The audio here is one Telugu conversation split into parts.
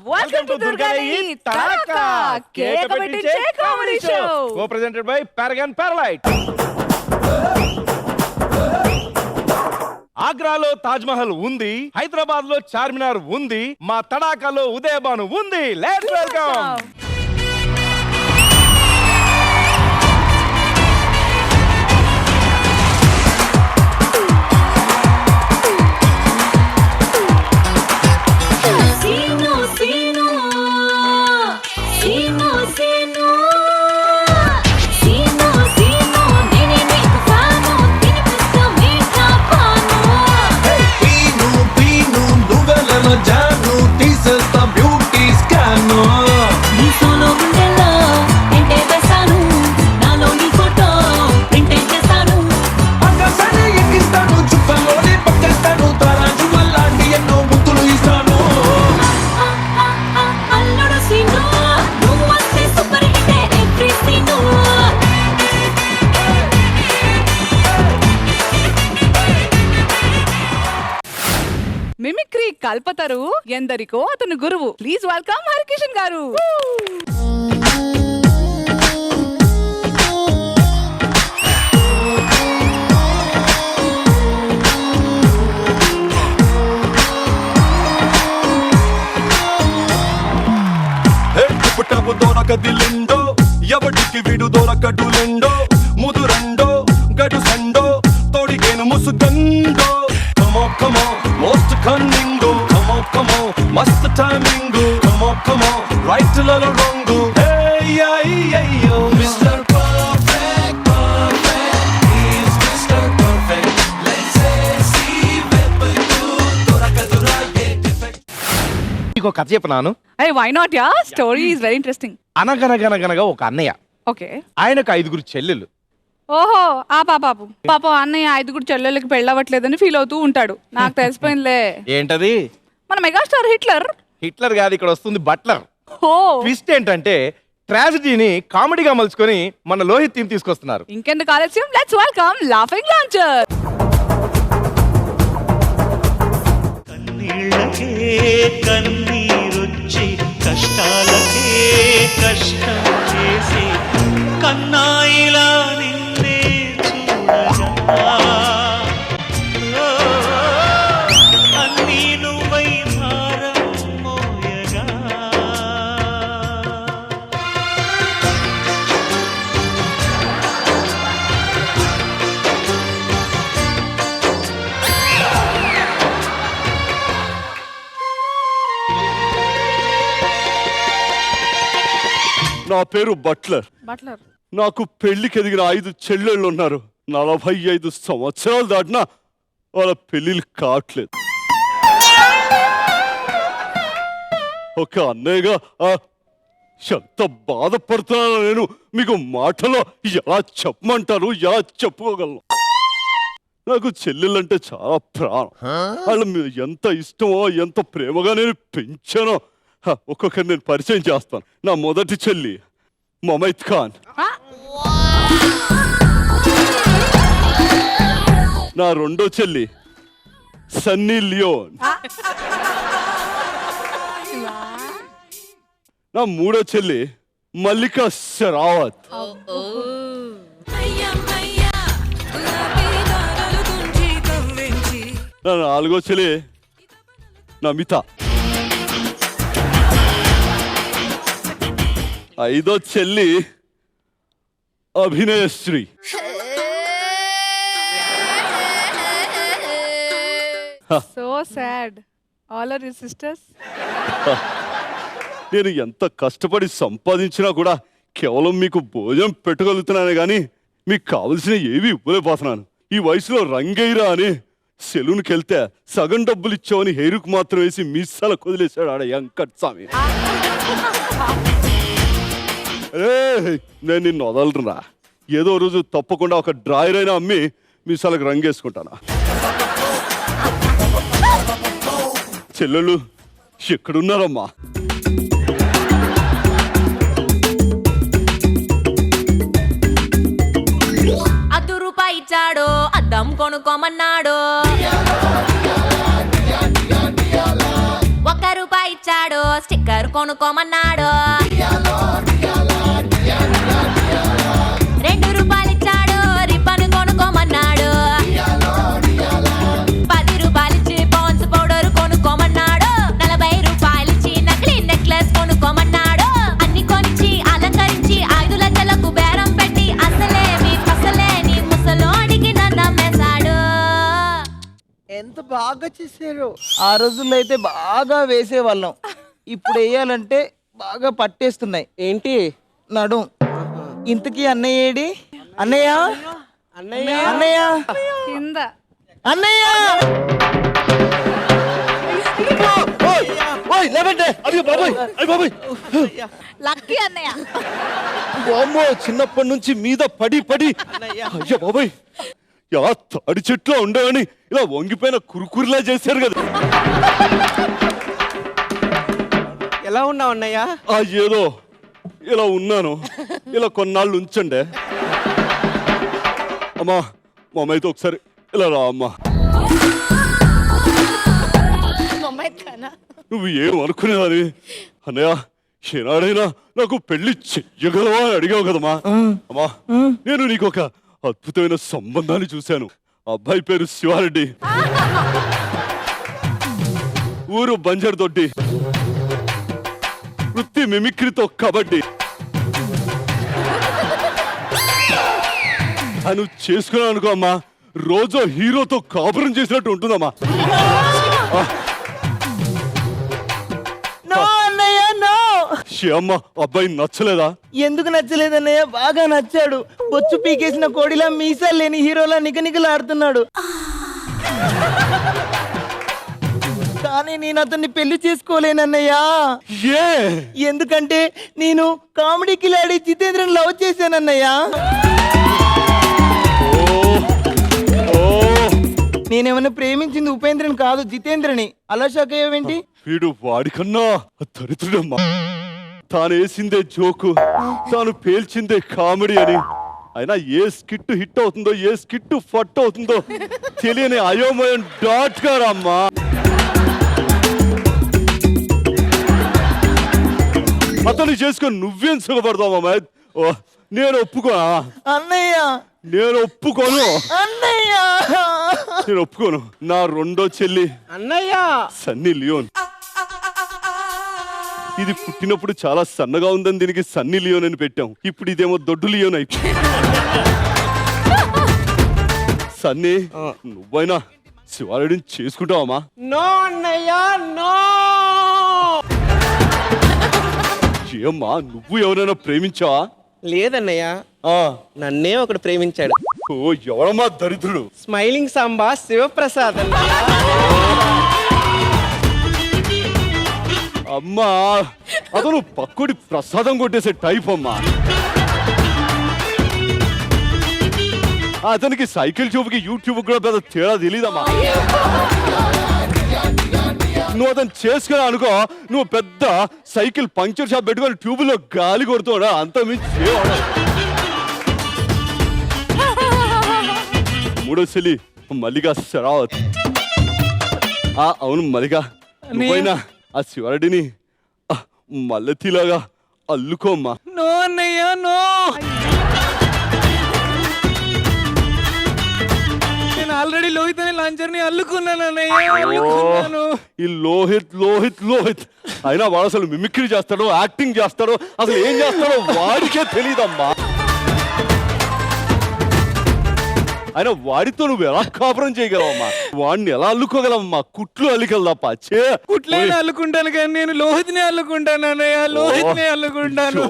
Welcome to Durgani Taraka Comedy Show. Co-presented by Paragon Paralite. ఆగ్రాలో తాజ్ మహల్ ఉంది, హైదరాబాద్ లో చార్మినార్ ఉంది, మా తడాకాలో ఉదయభాను ఉంది. Let's welcome. మిమిక్రీ కల్పతరు ఎందరికో అతను గురువు. ప్లీజ్ వెల్కమ్ హరికిషన్ గారు. పుట్టపు దొరకదిలిండో ఎవడికి విడు దొరకడులెండో ముదురండో గడు సండో తోడిగేను ముసుగండో. Come on, most cunningo. Come on, must timingo. Come on, right to the wrong. Hey, yo, Mr. Perfect, he's Mr. Perfect. Let's see వెతుకు దొరకదురా ఏ డిఫెక్ట్. మీకు కథ చెప్పనాను. Hey, why not? Yeah, story is very interesting. అనగనగనగనగా ఒక అన్నయ్య. Okay. ఆయనకు 5 చెల్లెలు. ఓహో ఆ పాపం అన్నయ్య 5 చెల్లెళ్ళకి పెళ్ళవట్లేదని ఫీల్ అవుతూ ఉంటాడు. నాకు తెలిసిపోయిందిలే. ఏంటది? మన మెగాస్టార్ హిట్లర్ కాదు, ఇక్కడ వస్తుంది బట్లర్. ఓ ట్విస్ట్ ఏంటంటే ట్రాజడీని కామెడీగా మలుచుకొని మన లోహిత్ టీం తీసుకొస్తున్నారు. ఇంకెందుకు ఆలస్యం, లెట్స్ వెల్కమ్ లాఫింగ్ లాంచర్. కన్నీళ్ళకే కన్నీరొచ్చి కష్టాలకే కష్టం చేసి కన్నాయిలా నిన్నే చూడగా అన్నీ నువ్వై భారం మోయగా నా పేరు బట్లర్. బట్లర్ నాకు పెళ్లికి ఎదిగిన 5 చెల్లెళ్ళు ఉన్నారు. 45 సంవత్సరాలు దాటినా వాళ్ళ పెళ్లిళ్ళు కావట్లేదు. ఒక అన్నయ్యగా ఎంత బాధపడుతున్నానో నేను మీకు మాటలో ఎలా చెప్పమంటారు, ఎలా చెప్పుకోగలను. నాకు చెల్లెళ్ళంటే చాలా ప్రాణం. వాళ్ళు ఎంత ఇష్టమో ఎంత ప్రేమగా నేను పెంచానో ఒక్కొక్కరిని నేను పరిచయం చేస్తాను. నా మొదటి చెల్లి మొమైత్ ఖాన్, నా రెండో చెల్లి సన్నీ లియోన్, నా మూడో చెల్లి మల్లికా షెరావత్, నా నాలుగో చెల్లి నమిత, ఐదో చెల్లి Abhinayasri. So sad. All are your sisters. నేను ఎంత కష్టపడి సంపాదించినా కూడా కేవలం మీకు భోజనం పెట్టగలుగుతున్నాను కానీ మీకు కావలసిన ఏవి ఇవ్వలేకపోతున్నాను. ఈ వయసులో రంగైరా అని సెలూన్కి వెళ్తే సగం డబ్బులు ఇచ్చావని హెయిర్కు మాత్రం వేసి మీసాల వదిలేశాడు ఆడ వెంకట్ స్వామి. నేను నిన్ను వదలరురా. ఏదో రోజు తప్పకుండా ఒక డ్రాయర్ అయినా అమ్మి మీసాలకు రంగేసుకుంటాను. చెల్లెళ్ళు ఎక్కడున్నారమ్మా? రూపాయి ఇచ్చాడు, అద్దం కొనుక్కోమన్నాడు. ₹1 ఇచ్చాడు, స్టిక్కర్ కొనుక్కోమన్నాడు. ₹2 ఇచ్చాడు, రిబ్బన్ కొనుక్కోమన్నాడు. ₹10 ఇచ్చి పాన్స్ పౌడర్ కొనుక్కోమన్నాడు. ₹40 ఇచ్చి నకిలీ నెక్లెస్ కొనుక్కోమన్నాడు. అన్ని కొనిచ్చి అలంకరించి 5 లక్షలకు బేరం పెట్టి అసలేమి పసలేని ముసలోడికి నమ్మేశాడు. ఎంత బాగా చేశారు. ఆ రోజుల్లో అయితే బాగా వేసేవాళ్ళం, ఇప్పుడు వేయాలంటే బాగా పట్టేస్తున్నాయి. ఏంటి నడు. ఇంతకీ అన్నయ్య ఏడి? అన్నయ్య అన్నయ్య అన్నయ్య కింద. అన్నయ్య లక్కీ అన్నయ్య. అమ్మో, చిన్నప్పటి నుంచి మీద పడి పడి అయ్యో బాబాయ్, ఎలా తాడి చెట్లో ఉండేవని ఇలా వంగిపోయిన కురుకురులా చేశారు కదా. ఎలా ఉన్నావు అన్నయ్య? ఏదో ఇలా ఉన్నాను. ఇలా కొన్నాళ్ళు ఉంచండి. అమ్మా, మా అమ్మాయితో ఒకసారి ఇలా రా అమ్మా. నువ్వు ఏం అనుకునేదాని? అన్నయ్య, ఏనాడైనా నాకు పెళ్లి చెయ్యగలవా అని అడిగావు కదమ్మా. అమ్మా, నేను నీకు ఒక అద్భుతమైన సంబంధాన్ని చూశాను. అబ్బాయి పేరు శివారెడ్డి, ఊరు బంజర్దొడ్డి, వృత్తి మిమిక్రీతో కబడ్డీ. నువ్వు చేసుకున్నావు అనుకో అమ్మా, రోజు హీరోతో కాపురం చేసినట్టు ఉంటుందమ్మా. అమ్మ, అబ్బాయి నచ్చలేదా? ఎందుకు నచ్చలేదన్నయ్య? బాగా నచ్చాడు. బొచ్చు పీకేసిన కోడిలా మీసాలు లేని హీరోలా నిగనిగలాడుతున్నాడు. కానీ నేను అతన్ని పెళ్లి చేసుకోలేనన్నయ్యా. ఎందుకంటే నేను కామెడీ కిలాడి జితేంద్రని లవ్ చేశానన్నయ్యా. నేనేమన్నా ప్రేమించింది ఉపేంద్రని కాదు, జితేంద్రని. అలా షాక్ అయ్యావేంటి? వీడు వాడికన్నా దరిద్రుడమ్మా. తాను వేసిందే జోకు, తాను పేల్చిందే కామెడీ అని. అయినా ఏ స్కిట్ హిట్ అవుతుందో, ఏ స్కిట్ ఫట్ అవుతుందో తెలియని అయోమయం డాట్ గారమ్మా. అతను చేసుకొని నువ్వేం సుఖపడతావమ్మా? నేను ఒప్పుకోనా అన్నయ్య? నేను ఒప్పుకోను అన్నయ్య. నేను ఒప్పుకోను. నా రెండో చెల్లి అన్నయ్య సన్నీ లియోన్. ఇది పుట్టినప్పుడు చాలా సన్నగా ఉందని దీనికి సన్నీ లియోన్ అని పెట్టాం. ఇప్పుడు ఇదేమో దొడ్డు లియోన్ అయిపోయింది. సన్నీ, నువ్వైనా శివారెడ్డిని చేసుకుంటావమ్మా? నో అన్నయ్య, నో. ఏమ్మా, నువ్వు ఎవరైనా ప్రేమించావా? లేదన్నయ్య, నన్నే ఒకడు ప్రేమించాడు. ఓ, ఎవరమ్మా దరిద్రుడు? స్మైలింగ్ సాంబా శివప్రసాద్. అమ్మా, అతను పక్కుడి ప్రసాదం కొట్టేసే టైప్ అమ్మా. అతనికి సైకిల్ చూపుకి యూట్యూబ్ కూడా పెద్ద తేడా తెలీదమ్మా. నువ్వు అతను చేసుకుని అనుకో, నువ్వు పెద్ద సైకిల్ పంక్చర్ షాప్ పెట్టుకొని ట్యూబులో గాలి కొడుతున్నా, అంత మించి. మూడో చెల్లి మల్లిగా శరావత్. అవును మల్లిగా, నువ్వైనా ఆ శివరెడ్డిని మల్లెతీలాగా అల్లుకోమ్మా. నో అన్నయ్య, నో. నేను ఆల్రెడీ లో లోహిత్ అనే లాంచర్ని అల్లుకున్నాను అన్నయ్య, అల్లుకున్నాను. ఈ లోహిత్ లోహిత్ లోహిత్ అయినా వాడు అసలు మిమిక్రీ చేస్తాడో యాక్టింగ్ చేస్తాడో అసలు ఏం చేస్తాడో వాడికే తెలియదమ్మా. అయినా వాడితో నువ్వు ఎలా కాపురం చేయగలవమ్మా? వాడిని ఎలా అల్లుకోగలవమ్మా? కుట్లు అల్లికెళ్దాపా. కుట్లైనా అల్లుకుంటాను కానీ నేను లోహిత్ని అల్లుకుంటాను అన్నయ్య, లోహిత్ని అల్లుకుంటాను.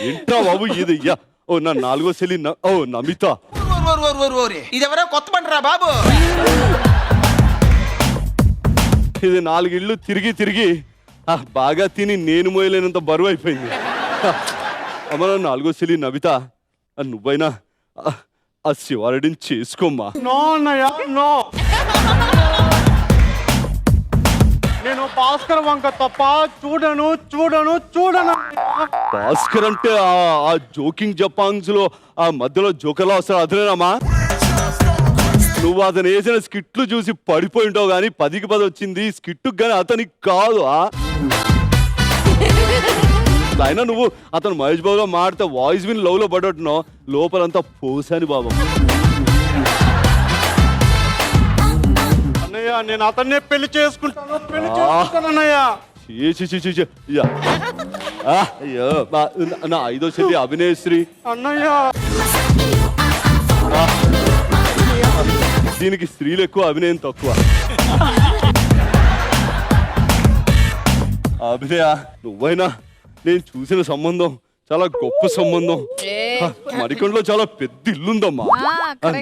ఏంట్రా బాబు ఇది? ఓ నా 4వ చెల్లి ఓ నమిత. ఇదెవరో కొత్త బండరా బాబు. ఇది 4 ఇళ్ళు తిరిగి తిరిగి బాగా తిని నేను మోయలేనంత బరువు అయిపోయింది. అమ్మ నా 4వ చెల్లి నమిత, నువ్వైనా ఆ శివారెడ్డిని చేసుకోమ్మా. నో అన్నయ్య నో, నేను భాస్కర్ వంక తప్ప చూడను చూడను చూడను. భాస్కర్ అంటే ఆ జోకింగ్ జపాంగ్స్ లో ఆ మధ్యలో జోకర్లా వస్తాడు అతనేనమ్మా? నువ్వు అతను వేసిన స్కిట్లు చూసి పడిపోయి ఉంటావు కానీ 10కి 10 వచ్చింది స్కిట్ కానీ అతనికి కాదు. అయినా నువ్వు అతను మహేష్ బాబుగా మాడితే వాయిస్ విని లవ్ లో పడట్టున్నావు, లోపలంతా పోసాని బాబు. అన్నయ్య నేను అతన్నే పెళ్లి చేసుకుంటాను, పెళ్లి చేసుకుంటాను అన్నయ్య. అయ్యో నా 5వ చెల్లి అభినయశ్రీ అన్నయ్య దీనికి స్త్రీలు ఎక్కువ అభినయం తక్కువ. అభినయ నువ్వైనా నేను చూసిన సంబంధం చాలా గొప్ప సంబంధం. మరికొండలో చాలా పెద్ద ఇల్లుందమ్మా.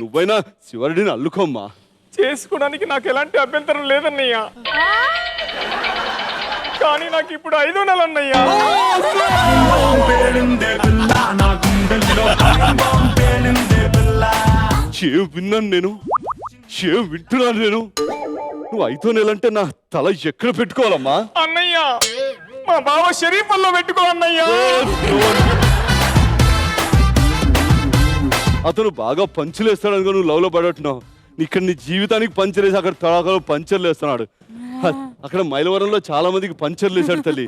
నువ్వైనా శివరుడిని అల్లుకోమ్మా. చేసుకోవడానికి నాకు ఎలాంటి అభ్యంతరం లేదన్నయ్యా, కానీ నాకు ఇప్పుడు 5వ నెల అన్నయ్యా. ఏం విన్నాను నేను, ఏం వింటున్నాను నేను? నువ్వు 5వ నెల అంటే నా తల ఎక్కడ పెట్టుకోవాలమ్మా? అన్నయ్య మా బావ షరీఫల్లో పెట్టుకో అన్నయ్యా. అతను బాగా పంచులేస్తాడు అనుకో నువ్వు లవ్ లో పడట్టున్నావు. ఇక్కడ నీ జీవితానికి పంచలేసి అక్కడ తడాకలో పంచర్లు వేస్తున్నాడు. అక్కడ మైలవరంలో చాలా మందికి పంచర్లు వేశాడు తల్లి.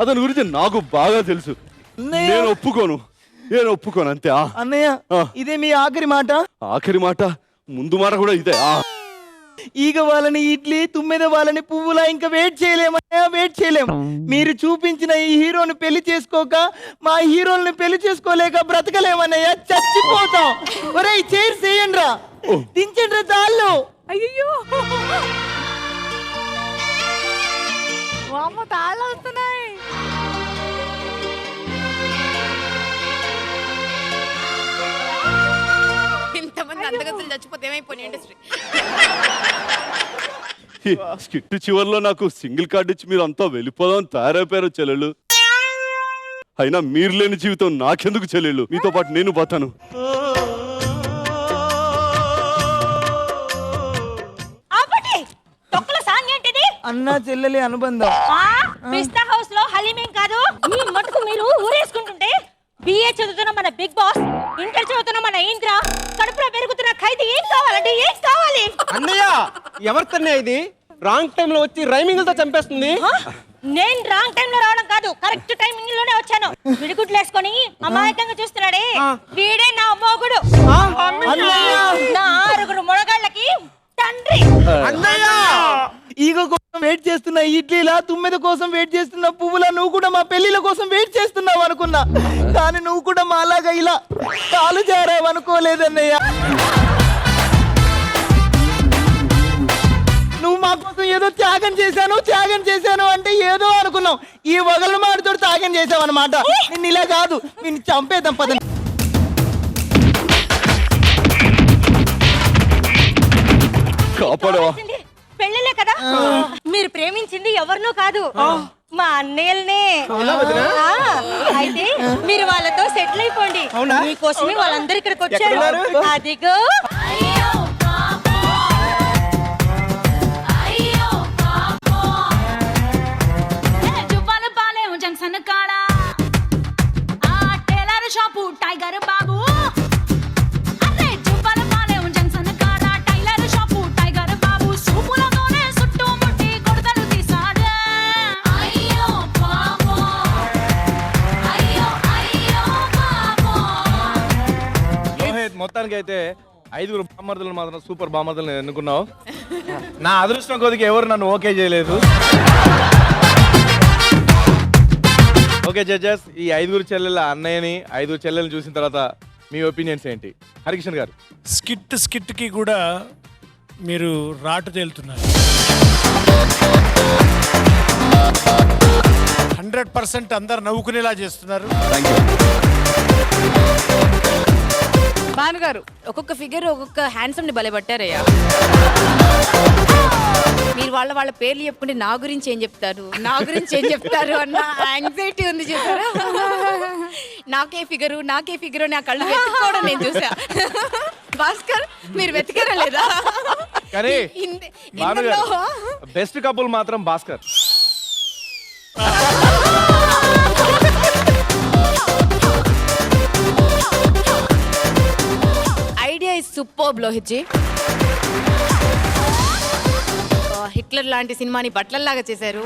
అతని గురించి నాకు బాగా తెలుసు. నేను ఒప్పుకోను అంతే. అన్నయ్య ఇదే మీ ఆఖరి మాట? ఆఖరి మాట, ముందు మాట కూడా ఇదే. ఈగ వాళ్ళని ఇడ్లీ, తుమ్మెద వాళ్ళని పువ్వులా ఇంకా వెయిట్ చేయలేమయ్యా, వెయిట్ చేయలేం. మీరు చూపించిన ఈ హీరోని పెళ్లి చేసుకోక మా హీరోల్ని పెళ్లి చేసుకోలేక బ్రతకలేమన్నయ్య, చచ్చిపోతాం. ఒరేయ్ చైర్ చేయండి రా, దించండి రా తాళ్ళు. అయ్యో వామ్మో తాళ్ళు వస్తున్నాయి. ఇంతమంది అందగతులు చచ్చిపోతే ఏమైపోయిన ఇండస్ట్రీ. స్కిట్ చివరిలో నాకు సింగిల్ కార్డు ఇచ్చి మీరు అంతా వెళ్ళిపోదాం తయారైపోయారు చెల్లెళ్ళు. అయినా మీరు లేని జీవితం నాకెందుకు చెల్లెళ్ళు? మీతో పాటు నేను పోతాను. అన్న చెల్లెలి అనుబంధం. పిస్తా హౌస్ లో హలీమేం కాదు, ఈ మటుకు మీరు ఊరేసుకుంటుంటే బిఏ చదువుతున్న మన బిగ్ బాస్, ఇంటర్ చదువుతున్న మన ఇంద్ర, కడుపులో పెరుగుతున్న ఖైదీ ఏం కావాలంటే ఏం కావాలి? అన్నయ్య ఎవరితోనే ఇది రాంగ్ టైం లో వచ్చి రైమింగ్ తో చంపేస్తుంది. నేను రాంగ్ టైం లో రావడం కాదు, కరెక్ట్ టైమింగ్ లోనే వచ్చాను. విడిగుడ్లు వేసుకొని అమాయకంగా చూస్తున్నాడే వీడే నా మొగుడు, నా 6 మొడగాళ్ళకి తండ్రి. ఈగ కోసం వెయిట్ చేస్తున్న ఇడ్లీలా, తుమ్మెద కోసం వెయిట్ చేస్తున్న పువ్వులా నువ్వు కూడా మా పెళ్లిల కోసం వెయిట్ చేస్తున్నావు అనుకున్నా, కానీ నువ్వు కూడా మాలాగా ఇలా కాలు జారావు అనుకోలేదన్నయ్య. నువ్వు మా కోసం ఏదో త్యాగం చేశాను అంటే ఏదో అనుకున్నావు. ఈ వగల మాటతో త్యాగం చేసావు అనమాట. నిన్ను ఇలా కాదు, నిన్ను చంపేద్దాం పద. కాపాడవా? పెళ్ళలే కదా, మీరు ప్రేమించింది ఎవరినో కాదు, మా అన్నయ్యల్నే. అయితే మీరు వాళ్ళతో సెటిల్ అయిపోండి. మీకోసమే వాళ్ళందరూ ఇక్కడికి వచ్చారు. అదిగో జంక్షన్ కాడా ఆ టైలర్ షాపు టైగర్ బాబు. అరే జువ్వల పాలెం జంక్షన్ కాడా టైలర్ షాపు టైగర్ బాబు. సూపులతోనే చుట్టూ ముట్టి కొడతలు తీసాడే. అయ్యో పాపం, అయ్యో అయ్యో పాపం. మొత్తానికైతే 5 బామర్దులు మాత్రం సూపర్ బామర్దులు ఎన్నుకున్నావు. నా అదృష్టం కొద్దిగా ఎవరు నన్ను ఓకే చేయలేదు. ఓకే జడ్జెస్, ఈ 5 చెల్లెళ్ళ అన్నయ్యని 5 చెల్లెల్ని చూసిన తర్వాత మీ ఒపీనియన్స్ ఏంటి? హరికిషన్ గారు. స్కిట్కి కూడా మీరు రాటు తేలుతున్నారు. 100% అందరు నవ్వుకునేలా చేస్తున్నారు. భానుగారు. ఒక్కొక్క ఫిగర్ ఒక్కొక్క హ్యాండ్సమ్ ని బలపట్టారయ్యా. మీరు వాళ్ళ పేర్లు చెప్పుకుంటే నా గురించి ఏం చెప్తారు అన్న యాంగ్జైటీ ఉంది చూసారా. నాకే ఫిగరు నా కళ్ళు వెతుక్కోవడం నేను చూసా. భాస్కర్ మీరు వెతికారా లేదా? కానీ బెస్ట్ కపుల్ మాత్రం Bhaskar. Idea is superb Lohit ji. Hitler లాంటి సినిమాని బట్లల్లాగా చేశారు.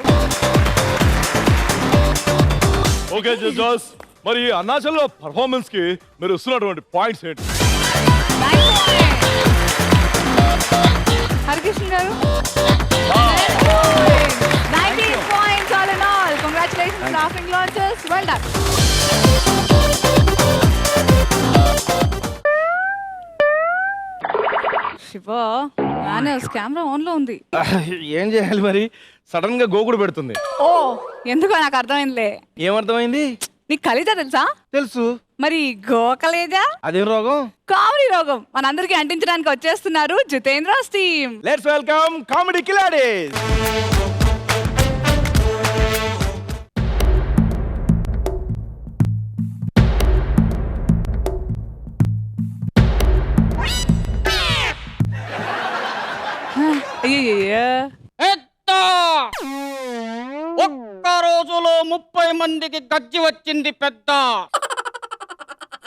ఓకే జడ్జెస్, మరి అన్నాచల్లో పర్ఫార్మెన్స్ కి మీరు ఇస్తున్నటువంటి పాయింట్స్ ఏంటి? హరికృష్ణ గారు 19 points all in all. Congratulations laughing launches. Well done. Shiva manage camera on లో ఉంది. ఏం చేయాలి మరి? సడన్ గా గోకుడు పెడుతుంది. ఓ ఎందుకో నాకు అర్థమైందిలే. ఏమర్థమైంది? నీకు కలేజా తెలుసా? తెలుసు. మరి గోకలేజా అదేం రోగం? కామెడీ రోగం మనందరికి అంటించడానికి వచ్చేస్తున్నారు Jitendra's team. Let's welcome comedy Khiladis. ఒక్క రోజులో 30 మందికి గజ్జి వచ్చింది పెద్ద.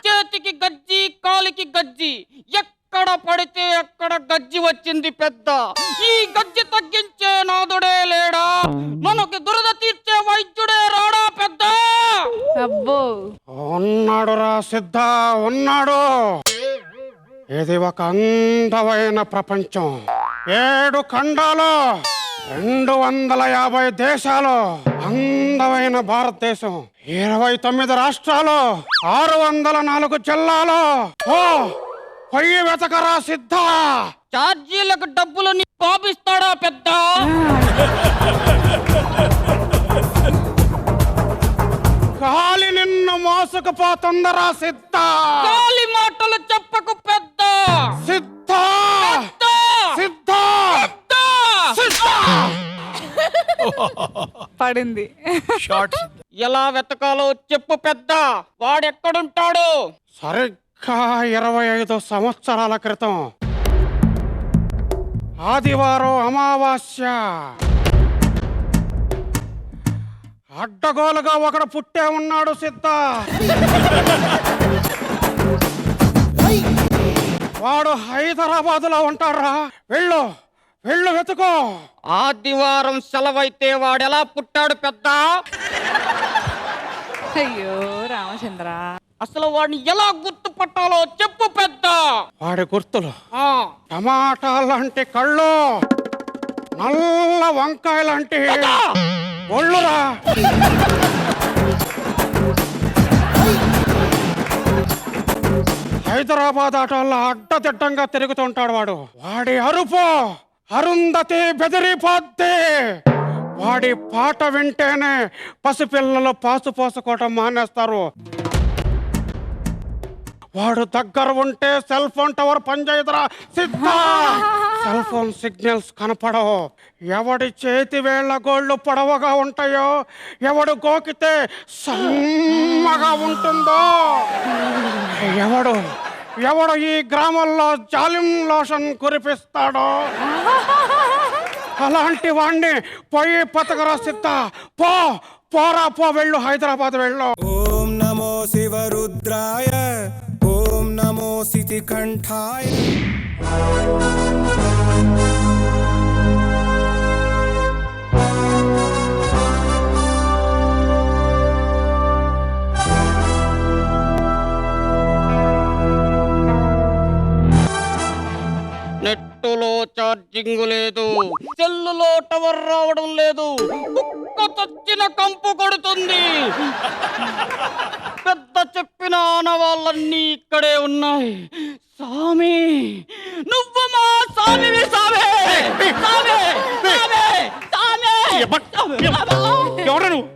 చేతికి గజ్జి, కాలికి గజ్జి, ఎక్కడ పడితే అక్కడ గజ్జి వచ్చింది పెద్ద. ఈ గజ్జి తగ్గించే నాదుడే లేడా, మనకి దురద తీర్చే వైద్యుడే రాడా పెద్ద. అబ్బో ఉన్నాడురా సిద్ధ, ఉన్నాడు. ఇది ఒక అందమైన ప్రపంచం. 7 ఖండాలు, 250 దేశాలు, అందమైన భారతదేశం, 29 రాష్ట్రాలు, 604 జిల్లాలు. ఓ పొయ్యి వెతకరా సిద్ధ. ఛార్జీలకు డబ్బులు నీ పాపిస్తాడా పెద్ద. గాలి నిన్ను మోసుకుపోతుందరా సిద్ధ. గాలి మాటలు చెప్పకు పెద్ద. సిద్ధ సిద్ధ పడింది. ఎలా వెతకాలో చెప్పు పెద్ద. వాడెక్కడుంటాడు? సరిగ్గా 25 సంవత్సరాల క్రితం ఆదివారం అమావాస్య అడ్డగోలుగా ఒకడు పుట్టే ఉన్నాడు సిద్ధ. వాడు హైదరాబాద్ లో ఉంటాడురా. వెళ్ళు వెతుకో. ఆదివారం సెలవైతే వాడెలా పుట్టాడు పెద్ద? అయ్యో రామచంద్ర, అసలు వాడిని ఎలా గుర్తుపట్టాలో చెప్పు పెద్ద. వాడి గుర్తులు టమాటా లాంటి కళ్ళు, నల్ల వంకాయ లాంటి ఒళ్ళురా. హైదరాబాద్ ఆటోల్లో అడ్డదిడ్డంగా తిరుగుతుంటాడు వాడు. వాడి అరుపు అరుంధతి బెదిరిపోద్ది. వాడి పాట వింటేనే పసిపిల్లలు పాసు పోసుకోవటం మానేస్తారు. వాడు దగ్గర ఉంటే సెల్ ఫోన్ టవర్ పనిచేయదురా సిద్ధ. సెల్ ఫోన్ సిగ్నల్స్ కనపడవు. ఎవడి చేతి వేళ్ల గోళ్ళు పొడవగా ఉంటాయో, ఎవడు గోకితే సమ్మగా ఉంటుందో, ఎవడు ఈ గ్రామంలో జాలిం లోషన్ కురిపిస్తాడో అలాంటి వాణ్ణి పోయి పతకరా సిద్ధ. పోరా వెళ్ళు, హైదరాబాద్ వెళ్ళు. ఓం నమో శివరుద్రాయ, ఓం నమో సితికంఠాయ. నెట్టులో ఛార్జింగ్ లేదు, సెల్లులో టవర్ రావడం లేదు, కుక్క చచ్చిన కంపు కొడుతుంది. పెద్ద చెప్పిన ఆనవాళ్ళన్నీ ఇక్కడే ఉన్నాయి. సామి, నువ్వు మా సామివి సామే. ఎవరు నువ్వు?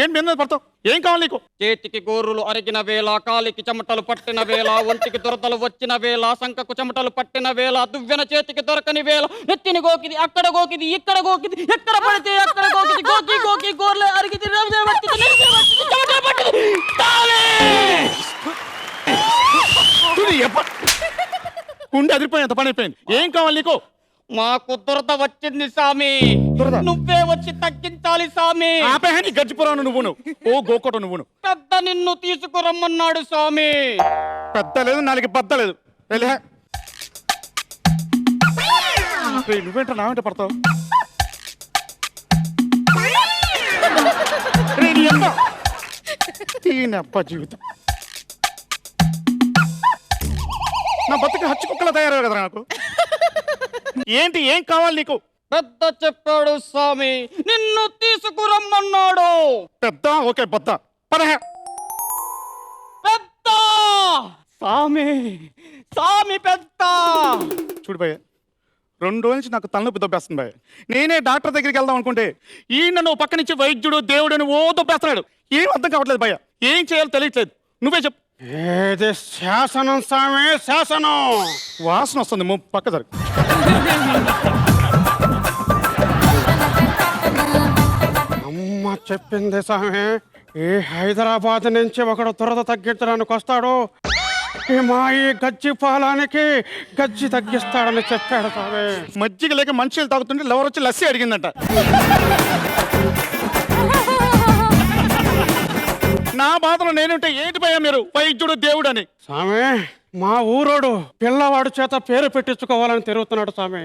ఏం మీద పడతావు? ఏం కావాలి నీకు? చేతికి గోర్రులు అరిగిన వేళ, కాలికి చెమటలు పట్టిన వేళ, ఒంటికి దురదలు వచ్చిన వేళ, సంకకు చెమటలు పట్టిన వేళ, దువ్వెన చేతికి దొరకని వేళ, నెత్తిని గోకిది, అక్కడ గోకిది, ఇక్కడ గోకిది, ఎక్కడ పడితే అక్కడ గోకిది, గోకి గోకి గోర్లే అరిగిది, ఉండి అదిరిపోయింది, పని అయిపోయింది. ఏం కావాలి నీకు? మాకు దురద వచ్చింది సామి, నువ్వే వచ్చి తగ్గించాలి సామి. ఆపేహాని గజ్జిపురాను నువ్వును. ఓ గోకోట నువ్వును. పెద్ద నిన్ను తీసుకురమ్మన్నాడు స్వామి. పెద్ద లేదు, నాలుగు బద్ద లేదు. నువ్వేంట నా వెంట పడతావు? అబ్బా జీవితం నా బతుకు హచ్చి కుక్కలా తయారయ్యారు కదా నాకు. ఏంటి, ఏం కావాలి నీకు? పెద్ద చెప్పాడు స్వామి, నిన్ను తీసుకురమ్మన్నాడు. పెద్ద ఓకే, బద్ద పదహ. పెద్ద స్వామి, స్వామి పెద్ద. చూడు భయ్య, 2 రోజుల నుంచి నాకు తలనొప్పి దొబ్బేస్తుంది భయ్య. నేనే డాక్టర్ దగ్గరికి వెళ్దాం అనుకుంటే ఈయన నువ్వు పక్క నుంచి వైద్యుడు దేవుడు అని ఓ దొబ్బేస్తున్నాడు. ఏం అర్థం కావట్లేదు భయ్య, ఏం చేయాలో తెలియట్లేదు. నువ్వే చెప్పు. ఏది శాసనం స్వామి, శాసనం. వాసన వస్తుంది, పక్క జరుగు. అమ్మ చెప్పింది స్వామి, ఈ హైదరాబాద్ నుంచి ఒకడు దురద తగ్గించడానికి వస్తాడు, ఈ గజ్జి పాలానికి గజ్జి తగ్గిస్తాడని చెప్పాడు స్వామి. మజ్జిగ లేక మంచిలు తాగుతుంటే లవర్ వచ్చి లస్సీ అడిగిందంట. నా బాధలో నేనుంటే ఏంటి భయ్యా మీరు వైద్యుడు దేవుడు అని? స్వామి, మా ఊరోడు పిల్లవాడు చేత పేరు పెట్టించుకోవాలని తిరుగుతున్నాడు స్వామి.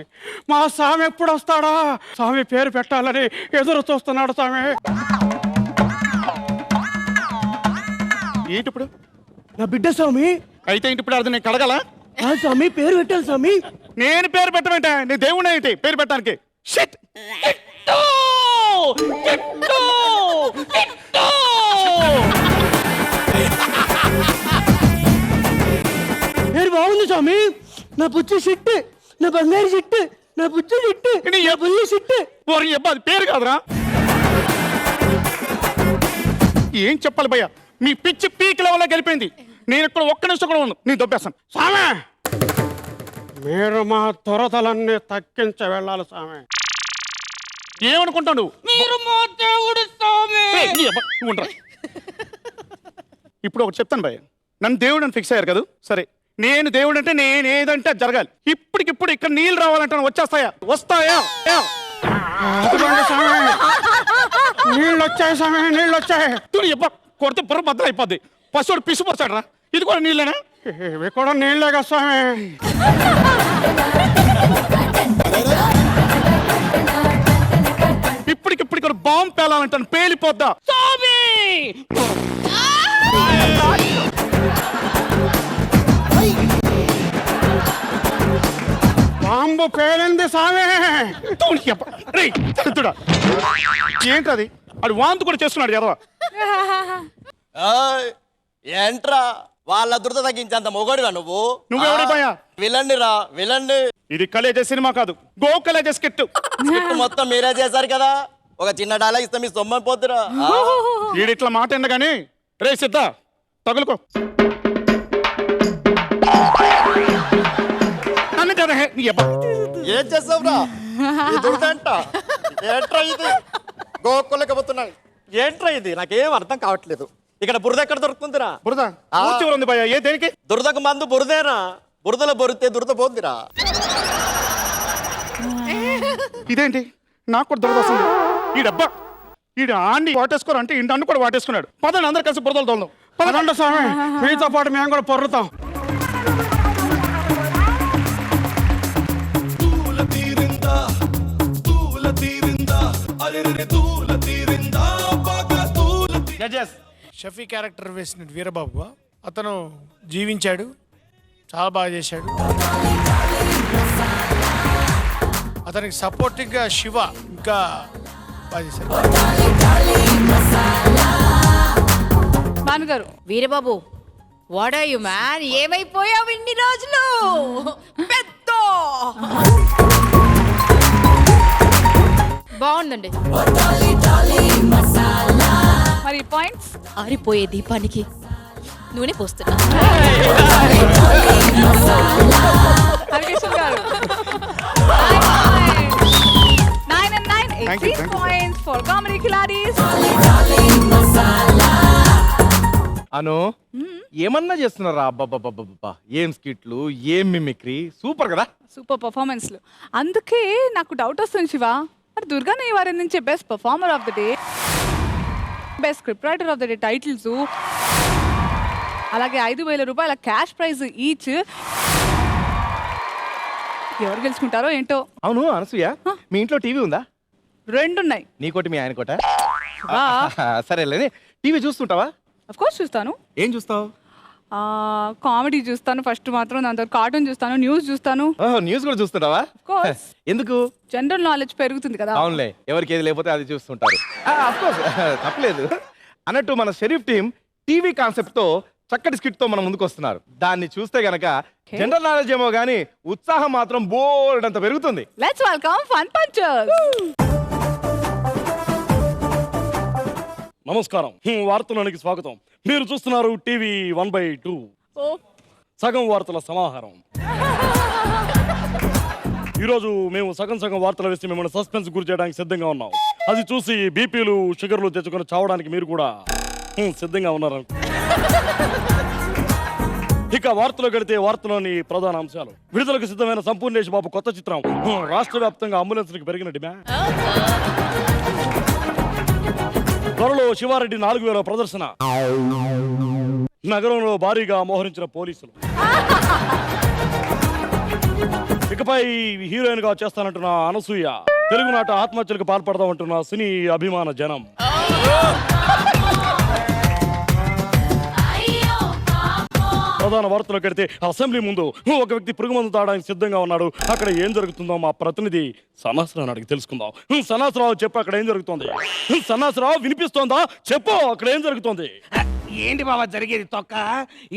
మా స్వామి ఎప్పుడు వస్తాడా, స్వామి పేరు పెట్టాలని ఎదురు చూస్తున్నాడు స్వామి. ఏంటి ఇప్పుడు? నా బిడ్డ స్వామి. అయితే ఏంటి ఇప్పుడు? అది నేను కడగల స్వామి, పేరు పెట్టాలి స్వామి. నేను పేరు పెట్టమంటే నీ దేవుడు ఏంటి పేరు పెట్టడానికి? షిట్. పేరు బాగుంది స్వామి. నా బుజ్జి షిట్, నా బంగారు షిట్, నా బుజ్జి షిట్, నా బుల్లి షిట్. ఓరి అబ్బా, అది పేరు కాదురా. ఏం చెప్పాలి భయ్యా, మీ పిచ్చి పీక్ లెవెల్లో గెలిపోయింది. నేను ఇక్కడ ఒక్క నిమిషం కూడా ఉంది, నేను దొబ్బేస్తాను. స్వామి, మీరు మా దురదలన్నీ తగ్గించ వెళ్ళాలి స్వామి. ఏమనుకుంటావు నువ్వు? మీరు మా దేవుడు స్వామి. ఇప్పుడు ఒకటి చెప్తాను భయ్య, నన్ను దేవుడు అని ఫిక్స్ అయ్యారు కదా. సరే, నేను దేవుడు అంటే నేను ఏదంటే జరగాలి. ఇప్పటికిప్పుడు ఇక్కడ నీళ్ళు రావాలంటే వచ్చేస్తాయా? వస్తాయా? నీళ్ళు వచ్చాయి స్వామి, నీళ్ళు వచ్చాయి. తుని ఎప్ప కొడితే బుర్ర బద్దలు అయిపోద్ది. పశువుడు పిసిపోతాడు రా. ఇది కూడా నీళ్ళేనా? ఇవి కూడా నీళ్ళే కదా స్వామి. ఇప్పటికిప్పుడు ఇక్కడ బాంబు పేలాలంటాను, పేలిపోద్దా? స్వామి, బాంబు పేలింది స్వామి. ఏంటది? అది వాంతు కూడా చేస్తున్నాడు ఎదవా. ఏంట్రా వాళ్ళ దురద తగ్గించేంత మొగడుగా నువ్వు? నువ్వెవడి భయ్యా? విలండి రా, విలండి. ఇది కలేజ సినిమా కాదు, గో కలేజ స్కిట్. మొత్తం మీరే చేశారు కదా. ఒక చిన్న డైలాగ్ ఇస్తే మీ సొమ్మని పోతురా. వీడిట్లా మాట ఎండగాని రే సిద్ధ తగులుకో. ఏం చేస్తావురా? దురదంట ఏంట్రా ఇది? గోక్కులకపోతున్నాయి. ఏంట్రా ఇది? నాకేం అర్థం కావట్లేదు. ఇక్కడ బురద ఎక్కడ దొరుకుతుందిరా? బురద ఉంది భయ్యా. ఏ దేనికి? దురదకు మందు బురదేనా? బురదలో బొరితే దురద పోద్దిరా. ఇదేంటి? నాకు కూడా దురద వస్తుంది. ఈ డబ్బా ఈడు ఆండి వాటేసుకోరు అంటే ఇంటి అన్ను కూడా వాటేసుకున్నాడు. పదండి అందరు కలిసి బురదలు తోలుదాం. పదండి స్వామి, మీతో పాటు మేము కూడా పొర్రుతాం. షఫీ క్యారెక్టర్ వేసిన వీరబాబు అతను జీవించాడు, చాలా బాగా చేశాడు. అతనికి సపోర్టింగ్ గా శివ ఇంకా బాగా చేశారు. భానుగారు. Veerababu what are you man, ఏమైపోయావు ఇన్ని రోజులు? పెద్ద బాగుందండి. మరి పాయింట్స్. ఆరిపోయే దీపానికి నూనె పోస్తున్నా. హరికిషన్ గారు. 9 and 9, 18 points for Comedy Khiladies. అను ఏమన్నా చేస్తున్నారా? అబ్బాబ్బాబ్బా, ఏం స్కిట్లు, ఏం మిమిక్రీ, సూపర్ కదా. సూపర్ పర్ఫార్మెన్స్లు. అందుకే నాకు డౌట్ వస్తుంది శివ, మరి దుర్గానే వారి నుంచి best performer of the day, best script writer of the day titles, అలాగే 5,000 రూపాయల క్యాష్ ప్రైజ్ ఈచ్. ఎవరు గెలుచుకుంటారో ఏంటో. అవును అనసూయ, మీ ఇంట్లో టీవీ ఉందా? 2 ఉన్నాయి. నీకోటి మీ ఆయన కోట. సరేలే, టీవీ చూస్తుంటావా? అఫ్ కోర్స్ చూస్తాను. ఏం చూస్తావు? కామెడీ చూస్తాను ఫస్ట్ మాత్రం, దాని తర్వాత కార్టూన్ చూస్తాను, న్యూస్ చూస్తాను. న్యూస్ కూడా చూస్తుంటావా? కోర్స్. ఎందుకు? జనరల్ నాలెడ్జ్ పెరుగుతుంది కదా. అవునులే, ఎవరికి ఏది లేకపోతే అది చూస్తుంటారు. తప్పలేదు. అన్నట్టు మన షరీఫ్ టీం టీవీ కాన్సెప్ట్ తో చక్కటి స్కిట్ తో మనం ముందుకు వస్తున్నారు. దాన్ని చూస్తే గనక జనరల్ నాలెడ్జ్ ఏమో గానీ ఉత్సాహం మాత్రం బోల్డ్ అంత పెరుగుతుంది. Let's welcome fun punchers. నమస్కారం, వార్తలోనికి స్వాగతం. మీరు చూస్తున్నారు టీవీ 1/2 సగం వార్తల సమాహారం. ఈరోజు మేము సగం వార్తలు వేసి మిమ్మల్ని సస్పెన్స్ గురి చేయడానికి సిద్ధంగా ఉన్నాం. అది చూసి బీపీలు షుగర్లు తెచ్చుకొని చావడానికి మీరు కూడా సిద్ధంగా ఉన్నారు. ఇక వార్తలో గడితే వార్తలోని ప్రధాన అంశాలు. విడుదలకు సిద్ధమైన సంపూర్ణేష్ బాబు కొత్త చిత్రం. రాష్ట్ర వ్యాప్తంగా అంబులెన్స్లకు పెరిగిన డిమాండ్. త్వరలో శివారెడ్డి 4,000 ప్రదర్శన. నగరంలో భారీగా మోహరించిన పోలీసులు. ఇకపై హీరోయిన్ గా చేస్తానంటున్న అనసూయ. తెలుగునాట ఆత్మహత్యలకు పాల్పడదామంటున్న సినీ అభిమాన జనం. ప్రధాన వార్తలు కడితే అసెంబ్లీ ముందు ఒక వ్యక్తి పురుగు మందు తాగడానికి సిద్ధంగా ఉన్నాడు. అక్కడ ఏం జరుగుతుందో మా ప్రతినిధి సన్నాసరావు అడిగి తెలుసుకుందాం. సన్నాసరావు చెప్పు, అక్కడ ఏం జరుగుతుంది? సన్నాసరావు వినిపిస్తోందా? చెప్పు, అక్కడ ఏం జరుగుతుంది? ఏంటి బాబా జరిగేది? తొక్క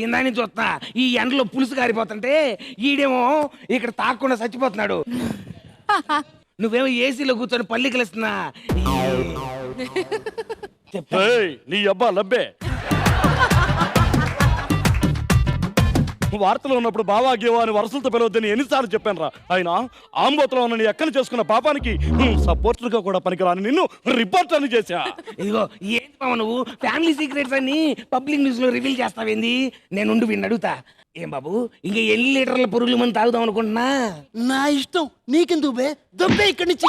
ఇందాని చూస్తా, ఈ ఎండలో పులుసు కారిపోతుంటే ఈడేమో ఇక్కడ తాగకుండా చచ్చిపోతున్నాడు. నువ్వేమో ఏసీలో కూర్చొని పల్లి కలుస్తున్నా. నీ అబ్బా లబ్బే. వార్తలో ఉన్నప్పుడు బావా గేవా అని వరుసలతో పిలవద్దని ఎన్నిసార్లు చెప్పాను రా. ఆయన ఆంబోతులో ఉన్న నీ ఎక్కని చేసుకున్న పాపానికి సపోర్టర్ గా కూడా పనికిరాని నిన్ను రిపోర్టర్ చేశా. ఇదిగో ఏంటి బావ, నువ్వు ఫ్యామిలీ సీక్రెట్స్ అన్ని పబ్లిక్ న్యూస్ లో రివీల్ చేస్తావేంది? నేను విని అడుగుతా. ఏం బాబు, ఇంకా ఎన్ని లీటర్ల పురుగుల మంది తాగుదాం అనుకుంటున్నా? నా ఇష్టం, నీకెందుకు బే? దొబ్బే ఇక్కడి నుంచి.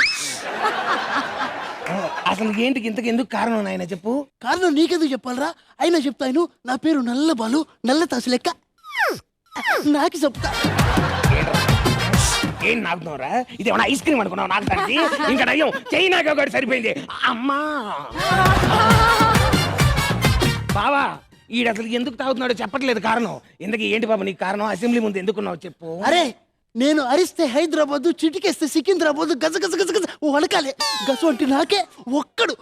అసలు ఏంటికి ఇంతకెందుకు కారణం నాయన చెప్పు. కారణం నీకెందుకు చెప్పాలరా? అయినా చెప్తాను. నా పేరు నల్ల బాలు, నల్ల తాసు లెక్క. నాకు చెప్తా. ఏం నాకుతున్నావురా? ఇది ఏమన్నా ఐస్ క్రీమ్ అనుకున్నావు? నాకు తగ్గి ఇంకా అయ్యో చైనాకి ఒకటి సరిపోయింది. అమ్మా బావా, ఈడు అసలు ఎందుకు తాగుతున్నాడో చెప్పట్లేదు కారణం. ఎందుకు ఏంటి బాబా నీకు కారణం? అసెంబ్లీ ముందు ఎందుకున్నావు చెప్పు. అరే, నేను అరిస్తే హైదరాబాద్, చిటికేస్తే సికింద్రాబాద్, గజ గజ గజ గజ వడకాలే. గజ అంటే నాకే ఒక్కడు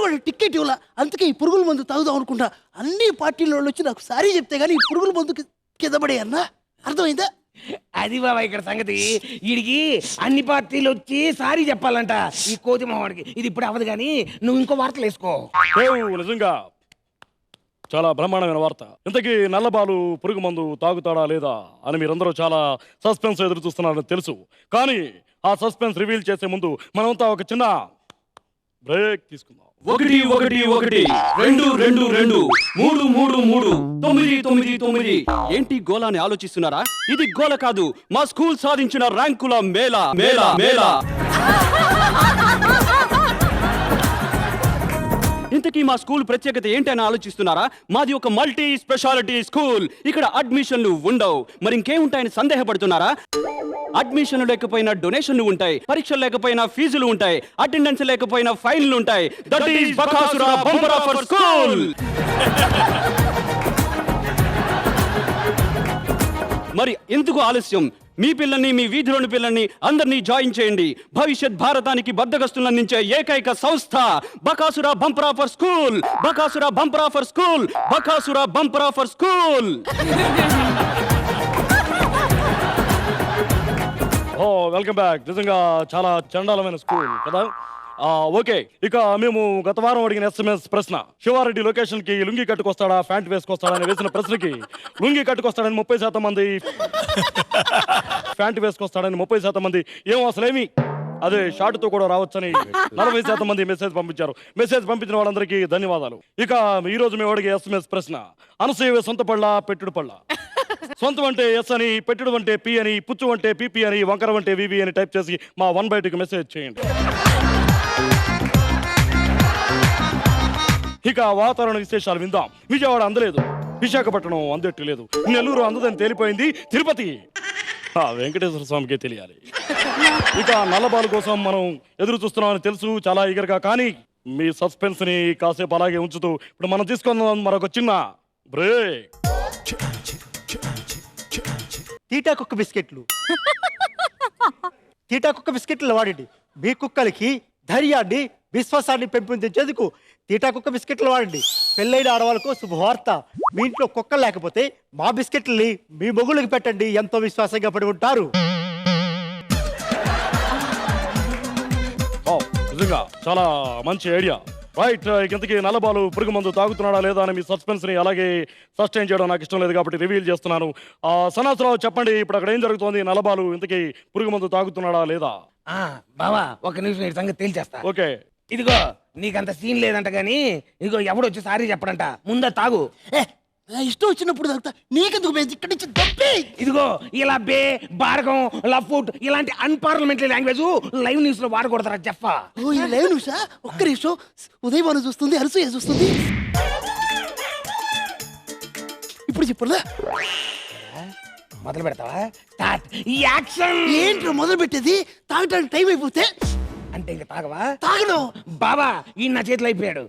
కూడా టికెట్ ఇవ్వాల. అందుకే ఈ పురుగుల మందు తాగుదాం అనుకుంటా. అన్ని పార్టీల వాళ్ళు వచ్చి నాకు సారీ చెప్తే గానీ ఈ పురుగుల మందుకి కింద పడే అన్నా. అర్థమైందా? అది బాబా ఇక్కడ సంగతి. వీడికి అన్ని పార్టీలు వచ్చి సారీ చెప్పాలంట ఈ కోతి మొహవాడికి. ఇది ఇప్పుడు అవ్వదు కానీ నువ్వు ఇంకో వార్తలు వేసుకో. నిజంగా చాలా బ్రహ్మాండమైన వార్త. ఇంతకీ నల్లబాలు పురుగు మందు తాగుతాడా లేదా అని మీరందరూ చాలా సస్పెన్స్ ఎదురు చూస్తున్నారని తెలుసు. కానీ ఆ సస్పెన్స్ రివీల్ చేసే ముందు మనమంతా ఒక చిన్న బ్రేక్ తీసుకుందాం. 1 1 1 2 2 2 3 3 3 9 9 9. ఏంటి గోల అని ఆలోచిస్తున్నారా? ఇది గోల కాదు, మా స్కూల్ సాధించిన ర్యాంకుల మేళా మేళా మేళా. ఇంతకీ మా స్కూల్ ప్రత్యేకత ఏంటని ఆలోచిస్తున్నారా? మాది ఒక మల్టీ స్పెషాలిటీ స్కూల్. ఇక్కడ అడ్మిషన్లు ఉండవు. మరి ఇంకేముంటాయని సందేహపడుతున్నారా? అడ్మిషన్లు లేకపోయినా డొనేషన్లు ఉంటాయి, పరీక్షలు లేకపోయినా ఫీజులు ఉంటాయి, అటెండెన్స్ లేకపోయినా ఫైన్లు ఉంటాయి. That is Bakasura bumper offer school. మరి ఎందుకు ఆలస్యం? మీ పిల్లల్ని, మీ వీధిలోని పిల్లల్ని అందరినీ జాయిన్ చేయండి. భవిష్యత్ భారతానికి బద్దగస్తులను అందించే ఏకైక సంస్థ Bakasura bumper offer school. Bakasura bumper offer school. Bakasura bumper offer school. Oh welcome back. నిజంగా చాలా చండాలమైన స్కూల్ కదా. ఓకే, ఇక మేము గత వారం అడిగిన SMS ప్రశ్న, శివారెడ్డి లొకేషన్ కి లుంగి కట్టుకొస్తాడా ప్యాంట్ వేసుకొస్తాడా అని వేసిన ప్రశ్నకి లుంగి కట్టుకొస్తాడని 30% మంది, ప్యాంట్ వేసుకొస్తాడని 30% మంది, ఏమో అసలేమి అదే షార్ట్ తో కూడా రావచ్చని 40% మంది మెసేజ్ పంపించారు. మెసేజ్ పంపించిన వాళ్ళందరికీ ధన్యవాదాలు. ఇక ఈ రోజు మేము అడిగే SMS ప్రశ్న, అనసూయ సొంత పళ్ళ పెట్టుడు పళ్ళ? సొంతం అంటే ఎస్ అని, పెట్టుడు అంటే పి అని, పుచ్చు అంటే పిపి అని, వంకర అంటే వివి అని టైప్ చేసి మా 1/2కి మెసేజ్ చేయండి. ఇక వాతావరణ విశేషాలు విందాం. విజయవాడ అందలేదు, విశాఖపట్నం అందట్లేదు, నెల్లూరు అందదని తేలిపోయింది, తిరుపతి వెంకటేశ్వర స్వామికే తెలియాలి. ఇక నల్లబాలు కోసం మనం ఎదురు చూస్తున్నామని తెలుసు, చాలా ఈగర్గా. కానీ మీ సస్పెన్స్ ని కాసేపు అలాగే ఉంచుతూ ఇప్పుడు మనం తీసుకుందాం మరొక చిన్న బ్రేక్. తీటా కుక్క బిస్కెట్లు, తీటా కుక్క బిస్కెట్లు వాడండి. మీ కుక్కలకి ధైర్యాన్ని, విశ్వాసాన్ని పెంపొందించేందుకు తీటా కుక్క బిస్కెట్లు వాడండి. పెళ్ళైన ఆడవాళ్ళకు శుభవార్త, మీ ఇంట్లో కుక్కలు లేకపోతే మా బిస్కెట్లని మీ మొగుళ్ళకి పెట్టండి, ఎంతో విశ్వాసంగా పడి ఉంటారు. నిజంగా చాలా మంచి ఐడియా. రైట్, ఇంతకీ నల్లబాలు పురుగు మందు తాగుతున్నాడా లేదా అని మీ సస్పెన్స్ ని అలాగే సస్టైన్ చేయడం నాకు ఇష్టం లేదు కాబట్టి రివీల్ చేస్తున్నాను. సనాసరావు చెప్పండి, ఇప్పుడు అక్కడ ఏం జరుగుతోంది? నల్లబాలు ఇంతకీ పురుగు మందు తాగుతున్నాడా లేదా? బావా ఒక నిమిషం ఈ సంగతి తేల్చేస్తా. ఓకే, ఇదిగో నీకంత సీన్ లేదంట గానీ ఇదిగో ఎవడొచ్చి సారీ చెప్పడంట, ముందా తాగు. ఇష్టం వచ్చినప్పుడు తాగుతా, నీకెందుకు ఇక్కడి నుంచి దప్పి. ఇదిగో ఇలా బే, బారకం, లఫ్ట్ ఇలాంటి అన్పార్లమెంటరీ లాంగ్వేజ్ లైవ్ న్యూస్ లో వాడకూడతారా చెప్పా? ఓ ఈ లైవ్ న్యూసా? ఒక్క నిమిషం, ఉదయభాను చూస్తుంది, అనసూయ చూస్తుంది. ఇప్పుడు చెప్పురా, మొదలు పెడతావా? Start action. ఏంట్రా మొదలు పెట్టేది? తాగడానికి టైం అయిపోతే అంటే ఇంకా తాగవా? తాగను బాబా ఈ నా చేతిలో అయిపోయాడు.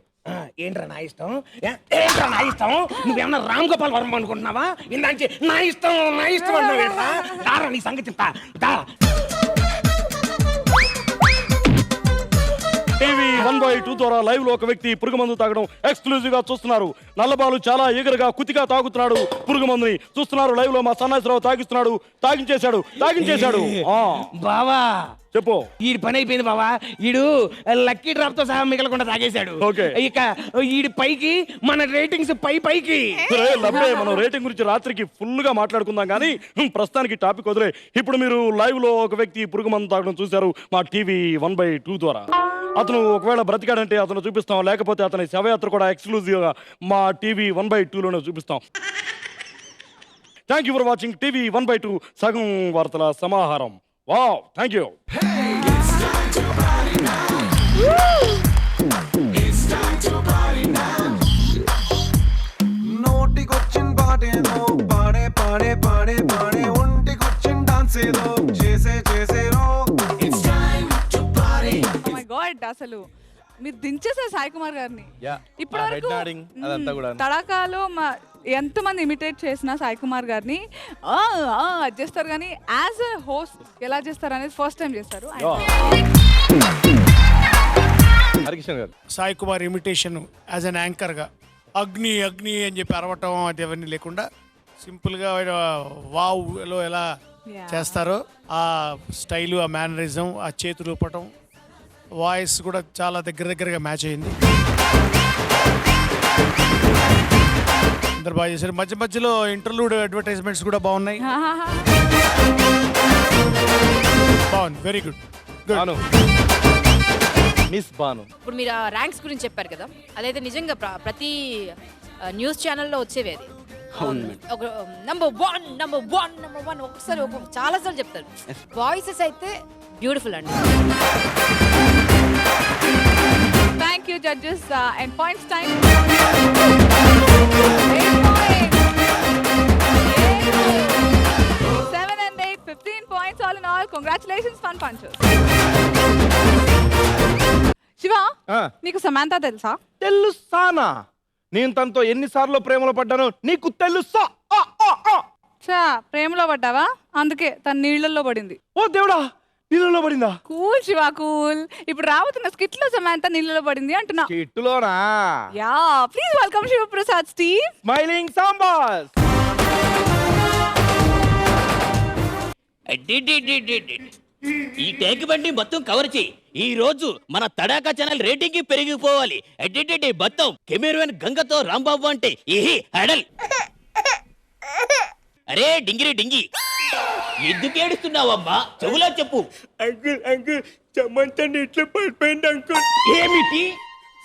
ఏంట్రా నా ఇష్టం? ఏంట్రా నా ఇష్టం? నువ్వేమన్నా రామ్ గోపాల్ వర్మ అనుకుంటున్నావా? ఇందాంచి నా ఇష్టం నా ఇష్టం అన్నావు ఏంట్రా? దారా నీ సంగతి చెప్తా. టీవీ 1/2 ద్వారా లైవ్ లో ఒక వ్యక్తి పురుగు మందు తాగడం ఎక్స్క్లూజివ్ గా చూస్తున్నారు. నల్లబాలు చాలా ఈగరగా కుతిగా తాగుతున్నాడు పురుగు మందుని. చూస్తున్నారు లైవ్ లో. మా సన్నాసరావు తాగిస్తున్నాడు, తాగించేశాడు. బావా చెప్పు. ఈడి పని అయిపోయింది బావా. ఈడు లక్కీ డ్రాప్ తో సహా మిగలకుండా తాగేశాడు. ఇక ఈడి పైకి మన రేటింగ్స్ పైకి. మనం రేటింగ్ గురించి రాత్రికి ఫుల్ గా మాట్లాడుకుందాం కానీ ప్రస్తుతానికి టాపిక్ వదిలే. ఇప్పుడు మీరు లైవ్ లో ఒక వ్యక్తి పురుగు మందు తాగడం చూశారు మా టీవీ 1/2 ద్వారా. అతను ఒకవేళ బ్రతికాడంటే అతను చూపిస్తాం, లేకపోతే అతని శవయాత్ర కూడా ఎక్స్క్లూజివ్ గా మా టీవీ 1/2లోనే చూపిస్తాం. Thank you for watching TV 1/2 సగం వార్తల సమాహారం. Wow, thank you. నోటికొచ్చిన పాటేదో పాడే పాడే పాడే పాడే, ఒంటికొచ్చిన డాన్స్ ఏదో చేసేరో. Oh my God, అసలు మీరు దించేసారు సాయి కుమార్ గారిని. ఇప్పటివరకు తడాకాలో ఎంతమంది ఇమిటేట్ చేసినా సాయి కుమార్ గారిని అది చేస్తారు, కానీ యాజ్ ఎ హోస్ట్ ఎలా చేస్తారు అనేది ఫస్ట్ టైం చేస్తారు. Sai Kumar imitation as an anchor గా అగ్ని అగ్ని అని చెప్పి అరవటం అది అవన్నీ లేకుండా సింపుల్ గా వావ్లో ఎలా చేస్తారో ఆ స్టైలు, ఆ మేనరిజం, ఆ చేతులు ఊపటం, వాయిస్ కూడా చాలా దగ్గరగా మ్యాచ్ అయింది. అందరు బాగా చేశారు. మధ్యలో ఇంటర్లూడ్ అడ్వర్టైజ్మెంట్స్ కూడా బాగున్నాయి. బాగుంది, వెరీ గుడ్. మిస్ బాను, ఇప్పుడు మీరు ర్యాంక్స్ గురించి చెప్పారు కదా, అదైతే నిజంగా ప్రతి న్యూస్ ఛానల్లో వచ్చేవి. అది ఒక నంబర్ వన్ ఒకసారి చాలాసార్లు చెప్తారు. వాయిసెస్ అయితే బ్యూటిఫుల్ అండి. Thank you judges and points time. 7 and 8, 15 points all in all. Congratulations fun punchers. Shiva, నీకు సమంత తెలుసా? తెలుసానా? నేను తనతో ఎన్నిసార్లు ప్రేమలో పడ్డానో నీకు తెలుసా? అచ్చా ప్రేమలో పడ్డావా? అందుకే తన నీళ్ళల్లో పడింది. ఓ దేవుడా, నీళ్ళలో పడిందా? Cool Shiva cool. ఇప్పుడు రాబోతున్న స్కిట్ లో సమంత నీళ్ళలో పడింది అంటున్నా. కిట్టులోనా? Yeah, please welcome Shivaprasad Steve. Smiling Sambas. ఈ టేక్ బండి మొత్తం కవర్ చేయి. ఈ రోజు మన తడాకా ఛానల్ రేటింగ్ కి పెరిగిపోవాలి. మొత్తం కెమెరామెన్ గంగతో రాంబాబు అంటే ఏహి అడల్. అరే డింగిరి డింగి, ఎందుకు ఏడుస్తున్నావమ్మా? చెవులా చెప్పు. అంకుల్ అంకుల్ సమంత నీటిలో పడిపోయింది అంకుల్. ఏమిటి?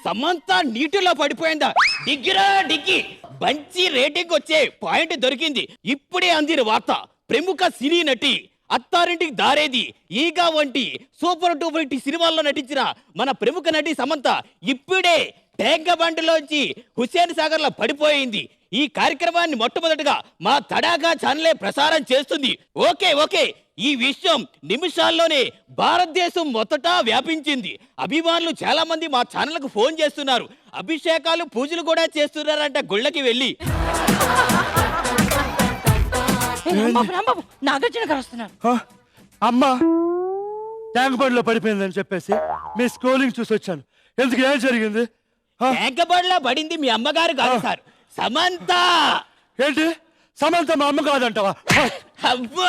సమంత నీటిలో పడిపోయిందా? డిగ్గిరా డిగ్గి, మంచి రేటింగ్ వచ్చే పాయింట్ దొరికింది. ఇప్పుడే అందిన వార్త. ప్రముఖ సినీ నటి అత్తారింటికి దారేది ఈగ వంటి సూపర్ డూపర్ హిట్ సినిమాల్లో నటించిన మన ప్రముఖ నటి సమంత ఇప్పుడే ట్యాంక్ బండిలోంచి హుస్సేన్ సాగర్ లో పడిపోయింది. ఈ కార్యక్రమాన్ని మొట్టమొదటిగా మా తడాకా ఛానలే ప్రసారం చేస్తుంది. ఓకే ఓకే, ఈ విషయం నిమిషాల్లోనే భారతదేశం మొత్తటా వ్యాపించింది. అభిమానులు చాలా మంది మా ఛానల్ కు ఫోన్ చేస్తున్నారు. అభిషేకాలు పూజలు కూడా చేస్తున్నారంట గుళ్ళకి వెళ్ళి. నాగార్జున గారు వస్తున్నారు. అమ్మా ట్యాంక్ బండిలో పడిపోయిందని చెప్పేసి మీ స్క్రోలింగ్ చూసి వచ్చాను. ఎందుకు ఏం జరిగింది? ట్యాంక్ బండిలో పడింది మీ అమ్మగారు కాదు సార్, సమంత. ఏంటి సమంత మా అమ్మ కాదంటావా? అబ్బో,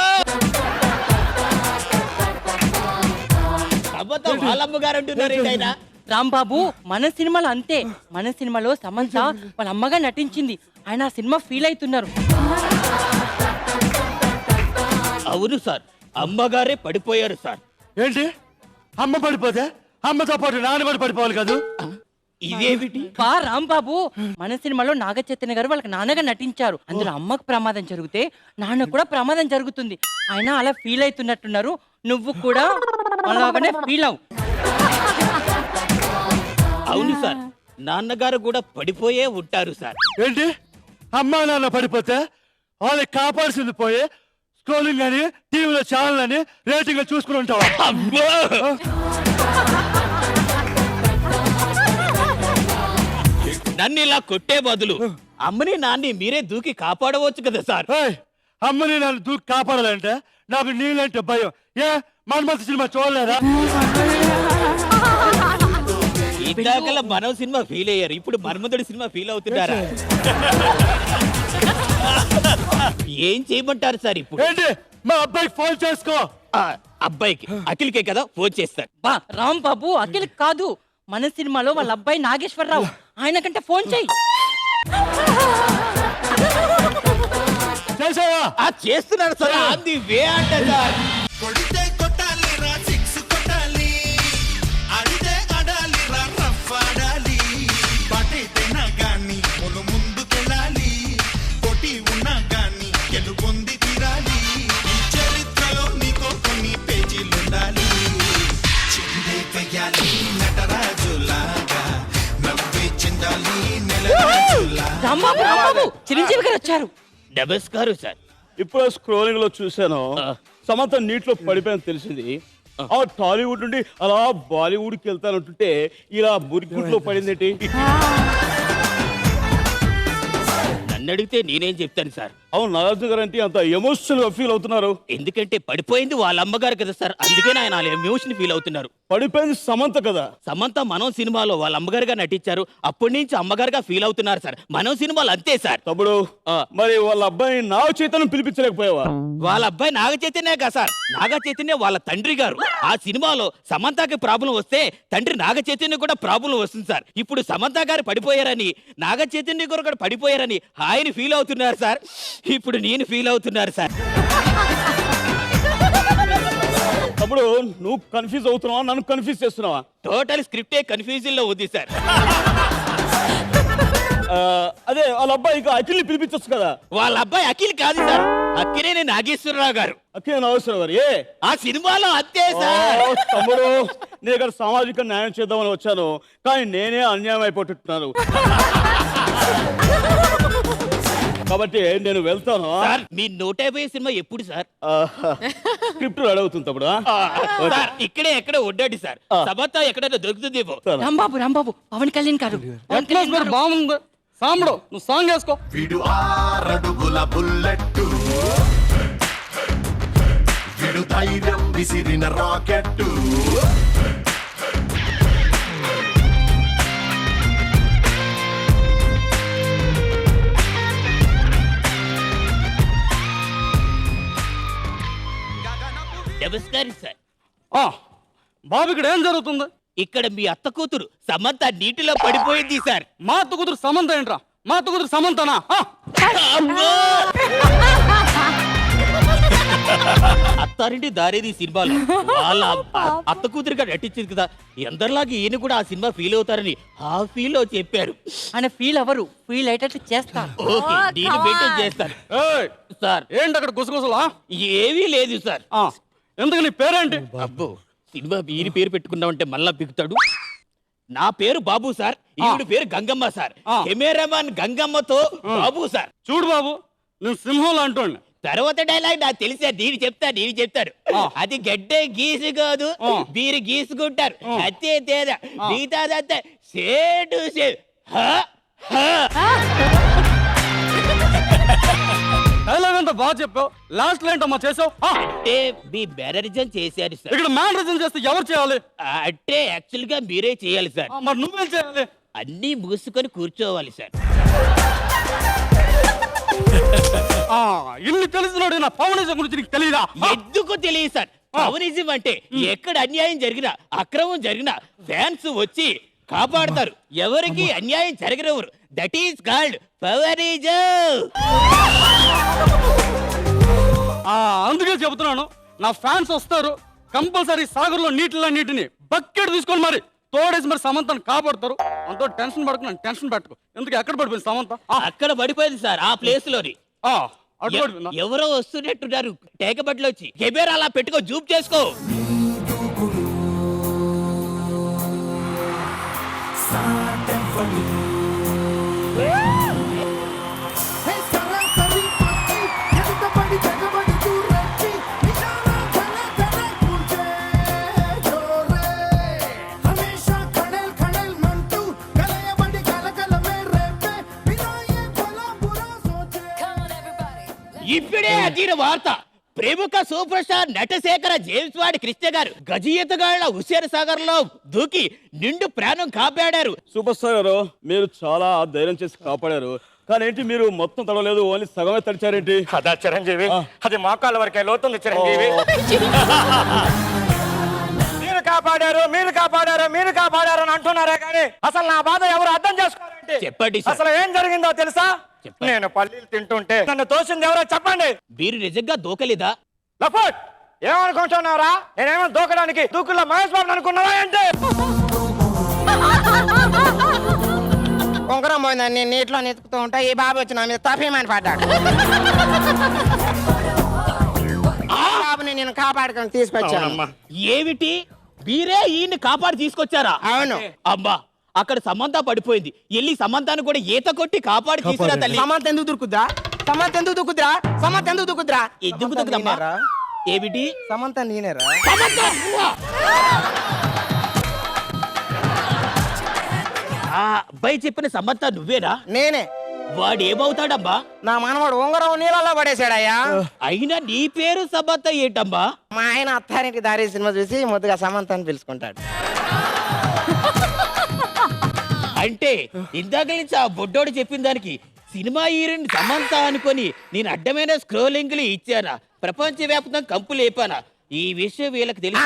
సమంత వాళ్ళ అమ్మగారు అంటున్నారు ఏంటైనా? రాంబాబు, మన సినిమాలో అంతే. మన సినిమాలో సమంత వాళ్ళ అమ్మగా నటించింది. ఆయన ఆ సినిమా ఫీల్ అవుతున్నారు. అవును సార్, అమ్మగారే పడిపోయారు సార్. ఏంటి అమ్మ పడిపోతే అమ్మతో పాటు నాన్న కూడా పడిపోవాలి కాదు? ఇదేమిటి? రాంబాబు, మన సినిమాలో నాగ చైతన్య గారు వాళ్ళకి నాన్నగా నటించారు. అందులో అమ్మకు ప్రమాదం జరిగితే నాన్న కూడా ప్రమాదం జరుగుతుంది. ఆయన అలా ఫీల్ అవుతున్నట్టున్నారు. నువ్వు కూడా అలాగనే ఫీల్ అవు. అవును సార్, నాన్నగారు కూడా పడిపోయే ఉంటారు సార్. ఏంటి అమ్మా నాన్న పడిపోతే వాళ్ళకి కాపాల్సింది పోయి స్క్రోలింగ్ అని టీవీలో ఛానల్ అని రేటింగ్ చూసుకుని ఉంటావా? నన్ను ఇలా కొట్టే బదులు అమ్మని నాన్ని మీరే దూకి కాపాడవచ్చు కదా సార్. అమ్మని నన్ను దూకి కాపాడాలంటే నాకు నీళ్ళంటే భయం. ఏ మన్మథ సినిమా చూడలేదా? ఇందాకలా మనం సినిమా ఫీల్ అయ్యారు, ఇప్పుడు మన్మథుడి సినిమా ఫీల్ అవుతున్నారా? ఏం చేయమంటారు సార్ ఇప్పుడు? ఏంటి మా అబ్బాయికి ఫోన్ చేసుకో. అబ్బాయికి అఖిల్కే కదా ఫోన్ చేస్తారు. రాంబాబు, అఖిల్ కాదు, మన సినిమాలో వాళ్ళ అబ్బాయి నాగేశ్వరరావు. ఆయన కంటే ఫోన్ చేయి. చేసావా? చేస్తున్నాడు సార్. అది వే అంట సార్. రాంబాబు, రాంబాబు, చిరంజీవి గారు వచ్చారు. నమస్కారం సార్. ఇప్పుడు స్క్రోలింగ్ లో చూశాను, సమంత నీటిలో పడిపోయింది తెలిసింది. ఆ టాలీవుడ్ నుండి అలా బాలీవుడ్ కి వెళ్తానంటుంటే ఇలా మురిగుట్లో పడిందేంటి? నన్ను అడిగితే నేనేం చెప్తాను సార్. అవును, నాగార్జున గారు అంటే అంత ఎమోషనల్ గా ఫీల్ అవుతున్నారు. ఎందుకంటే పడిపోయింది వాళ్ళ అమ్మగారు కదా సార్, అందుకే ఆయన ఎమోషన్ ఫీల్ అవుతున్నారు. పడిపోయింది సమంత కదా. సమంత మనం సినిమాలో వాళ్ళ అమ్మగారుగా నటించారు. అప్పటి నుంచి అమ్మగారుగా ఫీల్ అవుతున్నారు సార్. మనం సినిమాలు అంతే సార్. తమ్ముడు, మరి వాళ్ళ అబ్బాయి నాగ చైతన్యం పిలిపించలేకపోయావా? వాళ్ళ అబ్బాయి నాగ చైతన్య కదా సార్. నాగ చైతన్య వాళ్ళ తండ్రి గారు. ఆ సినిమాలో సమంతకి ప్రాబ్లం వస్తే తండ్రి నాగ చైతన్య కూడా ప్రాబ్లం వస్తుంది సార్. ఇప్పుడు సమంత గారు పడిపోయారని, నాగ చైతన్య గారు కూడా పడిపోయారని ఆయన ఫీల్ అవుతున్నారు సార్. ఇప్పుడు నేను ఫీల్ అవుతున్నారు సార్. తమ్ముడు, నువ్వు కన్ఫ్యూజ్ అవుతున్నావా, నన్ను కన్ఫ్యూజ్ చేస్తున్నావా? టోటల్ స్క్రిప్టే కన్ఫ్యూజన్ లో ఉంది సార్. అదే వాళ్ళ అబ్బాయి అఖిల్ని పిలిపించొచ్చు కదా. వాళ్ళ అబ్బాయి అఖిల్ కాదు సార్, అక్కినేని నాగేశ్వరరావు గారు. అఖిల్ నాగేశ్వరరావు గారు ఆ సినిమాలో అంతే సార్. తమ్ముడు, నేను ఇక్కడ సామాజిక న్యాయం చేద్దామని వచ్చాను, కానీ నేనే అన్యాయం అయిపోతున్నాను. కాబట్టి నేను వెళ్తాను. మీ 150 సినిమా ఎప్పుడు సార్? స్క్రిప్ట్ రెడీ అవుతుంది తమ్ముడు. ఇక్కడే ఎక్కడ ఉండండి సార్. సమంత ఎక్కడైనా దొరుకుతుందేమో. రాంబాబు, రాంబాబు, పవన్ కళ్యాణ్ గారు, పవన్ కళ్యాణ్ గారు సాంబడు నువ్వు సాంగ్ వేసుకో. విడు 6 అడుగుల బుల్లెట్టు, విడు ధైర్యం విసిరిన రాకెట్టు. నమస్కారం సార్. బాబు ఇక్కడ ఏం జరుగుతుంది? ఇక్కడ మీ అత్త కూతురు సమంత నీటిలో పడిపోయింది సార్. మా అత్త కూతురు సమంత ఏంట్రా? మా అత్త కూతురు సమంతనా? అత్తారింటి దారేది సినిమాలో వాళ్ళ అత్త కూతురుగా నటించింది కదా, ఎందరిలాగా ఈయన కూడా ఆ సినిమా ఫీల్ అవుతారని ఆ ఫీల్ చెప్పారు. ఆయన ఫీల్ అవ్వరు, ఫీల్ అయ్యేటట్టు చేస్తారు. ఓకే, నేను మెయింటైన్ చేస్తాను సార్. ఏంటి అక్కడ గుసగుసలా? ఏమీ లేదు సార్. ఎందుకు నీ పేరేంటి? అబ్బో, సినిమా ఈయన పేరు పెట్టుకున్నామంటే మళ్ళా పిగుతాడు. నా పేరు బాబు సార్, ఈవిడ పేరు గంగమ్మ సార్. కెమెరామాన్ గంగమ్మతో బాబు సార్. చూడు బాబు, నేను సింహంలో అంటోండి. తర్వాత డైలాగ్ నాకు తెలిసా, నేను చెప్తాను. అది గడ్డే గీసు కాదు, మీరు గీసుకుంటారు అంతే తేడా. మిగతాదంతా సేటు సేమ్. డైలాగ్ అంతా బాగా చెప్పావు, లాస్ట్ లో ఏంటమ్మా చేసావు? అంటే మీ మేనరిజం చేశారు సార్. ఇక్కడ మేనరిజం చేస్తే ఎవరు చేయాలి? అంటే యాక్చువల్ గా మీరే చేయాలి సార్. మరి నువ్వేం చేయాలి? అన్నీ మూసుకొని కూర్చోవాలి సార్. ఇన్ని తెలిసినోడు నా పవనిజం గురించి నీకు తెలియదా? ఎందుకు తెలియదు సార్? పవనిజం అంటే ఎక్కడ అన్యాయం జరిగినా అక్రమం జరిగినా ఫ్యాన్స్ వచ్చి కాపాడతారు. ఎవరికి అన్యాయం జరగనివ్వరు. That is called Pawanism. అందుకే చెబుతున్నాను, నా ఫ్యాన్స్ వస్తారు, కంపల్సరీ సాగర్లో నీటిని బకెట్ తీసుకొని మరి తోడేసి మరి సమంతను కాపాడతారు. అంతో టెన్షన్ పడుకున్నాను, టెన్షన్ పెట్టుకో. ఎందుకు ఎక్కడ పడిపోయింది సమంత? అక్కడ పడిపోయింది సార్, ఆ ప్లేస్ లోని. ఎవరో వస్తున్నట్టున్నారు టేకబట్లో వచ్చి. కెమెరా అలా పెట్టుకో, జూమ్ చేసుకో. ఇప్పుడే అదీన వార్త. ప్రముఖ సూపర్ స్టార్ నటశేఖర జేమ్స్ వాడి కృష్ణ గారు గజఈతగాళ్ల హుస్సేన్ సాగర్ లో దూకి నిండు ప్రాణం కాపాడారు. సూపర్ స్టార్ గారు, మీరు చాలా ధైర్యం చేసి కాపాడారు. కానీ ఏంటి మీరు మొత్తం తడవలేదు, ఓన్లీ సగమే తడిచారేంటి? అదా చిరంజీవి, అది మోకాళ్ళ వరకే లోతుంది చిరంజీవి. మీరు కాపాడారు అని అంటున్నారే కానీ అసలు నా బాధ ఎవరు అర్థం చేసుకోవాలంటే చెప్పండి. అసలు ఏం జరిగిందో తెలుసా? నేను పల్లీలు తింటుంటే నన్ను తోసింది ఎవరో చెప్పండి. మీరు నిజంగా దూకలేదా? లఫట్, ఏమనుకుంటున్నారా? నేనేమో దూకడానికి దూకుల్లో మహేష్ బాబు అనుకున్నావా అంటే? ఉంగరం పోయిందని నేను నీటిలో నెతుకుతూ ఉంటా, ఈ బాబు వచ్చి నా మీద తఫీమని పడ్డాడు. బాబుని నేను కాపాడుకొని తీసుకొచ్చాను. ఏమిటి, మీరే ఈయన్ని కాపాడి తీసుకొచ్చారా? అవును. అమ్మా, అక్కడ సమంత పడిపోయింది, వెళ్ళి సమంతాన్ని కూడా ఈత కొట్టి కాపాడి తీసుకురా తల్లి. సమంత ఎందుకు దూకుద్రా? ఎందుకు దూకుద్రా? ఎందుకు దూకుదమ్మా? ఏమిటి సమంత నేనేరా? ఆ అబ్బాయి చెప్పిన సమంత నువ్వేనా? నేనే. వాడు ఏమవుతాడమ్మా? నా మనవాడు ఉంగరం నీళ్ళలో పడేశాడయ్యా. అయినా నీ పేరు సమంత ఏంటమ్మా? మా ఆయన అత్తారింటి దారి సినిమా చూసి ముద్దుగా సమంత అని పిలుచుకుంటాడు. అంటే ఇందాక నుంచి ఆ బొడ్డోడు చెప్పిన దానికి సినిమా హీరోయిన్ సమంత అనుకొని నేను అడ్డమైన స్క్రోలింగ్లు ఇచ్చానా? ప్రపంచవ్యాప్తంగా కంపు లేపానా? ఈ విషయం వీళ్ళకి తెలిసి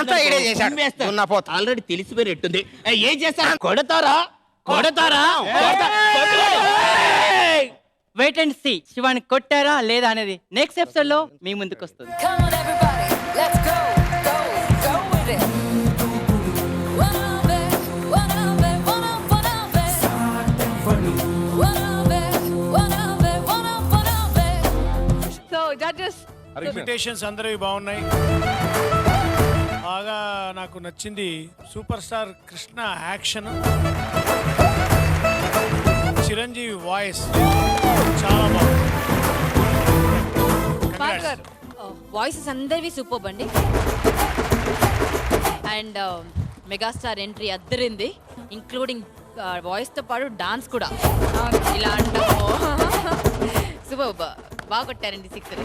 ఆల్రెడీ తెలిసిపోయినట్టుంది. ఏం చేస్తారా? కొడతారా? వెయిట్ అండ్ సీ, శివాని కొట్టారా లేదా అనేది నెక్స్ట్ ఎపిసోడ్ లో మీ ముందుకు వస్తుంది. సో జడ్జెస్, ఇన్విటేషన్స్ అందరివి బాగున్నాయి. బాగా నాకు నచ్చింది super star Krishna action, Chiranjeevi voice చాలా బాగుంది. వాయిసెస్ అందరివి సూపర్ అండి. అండ్ మెగాస్టార్ ఎంట్రీ అద్దరింది, ఇంక్లూడింగ్ వాయిస్ తో పాటు డాన్స్ కూడా ఇలా అంటాము. సూపర్, బాగా కొట్టారండి 6.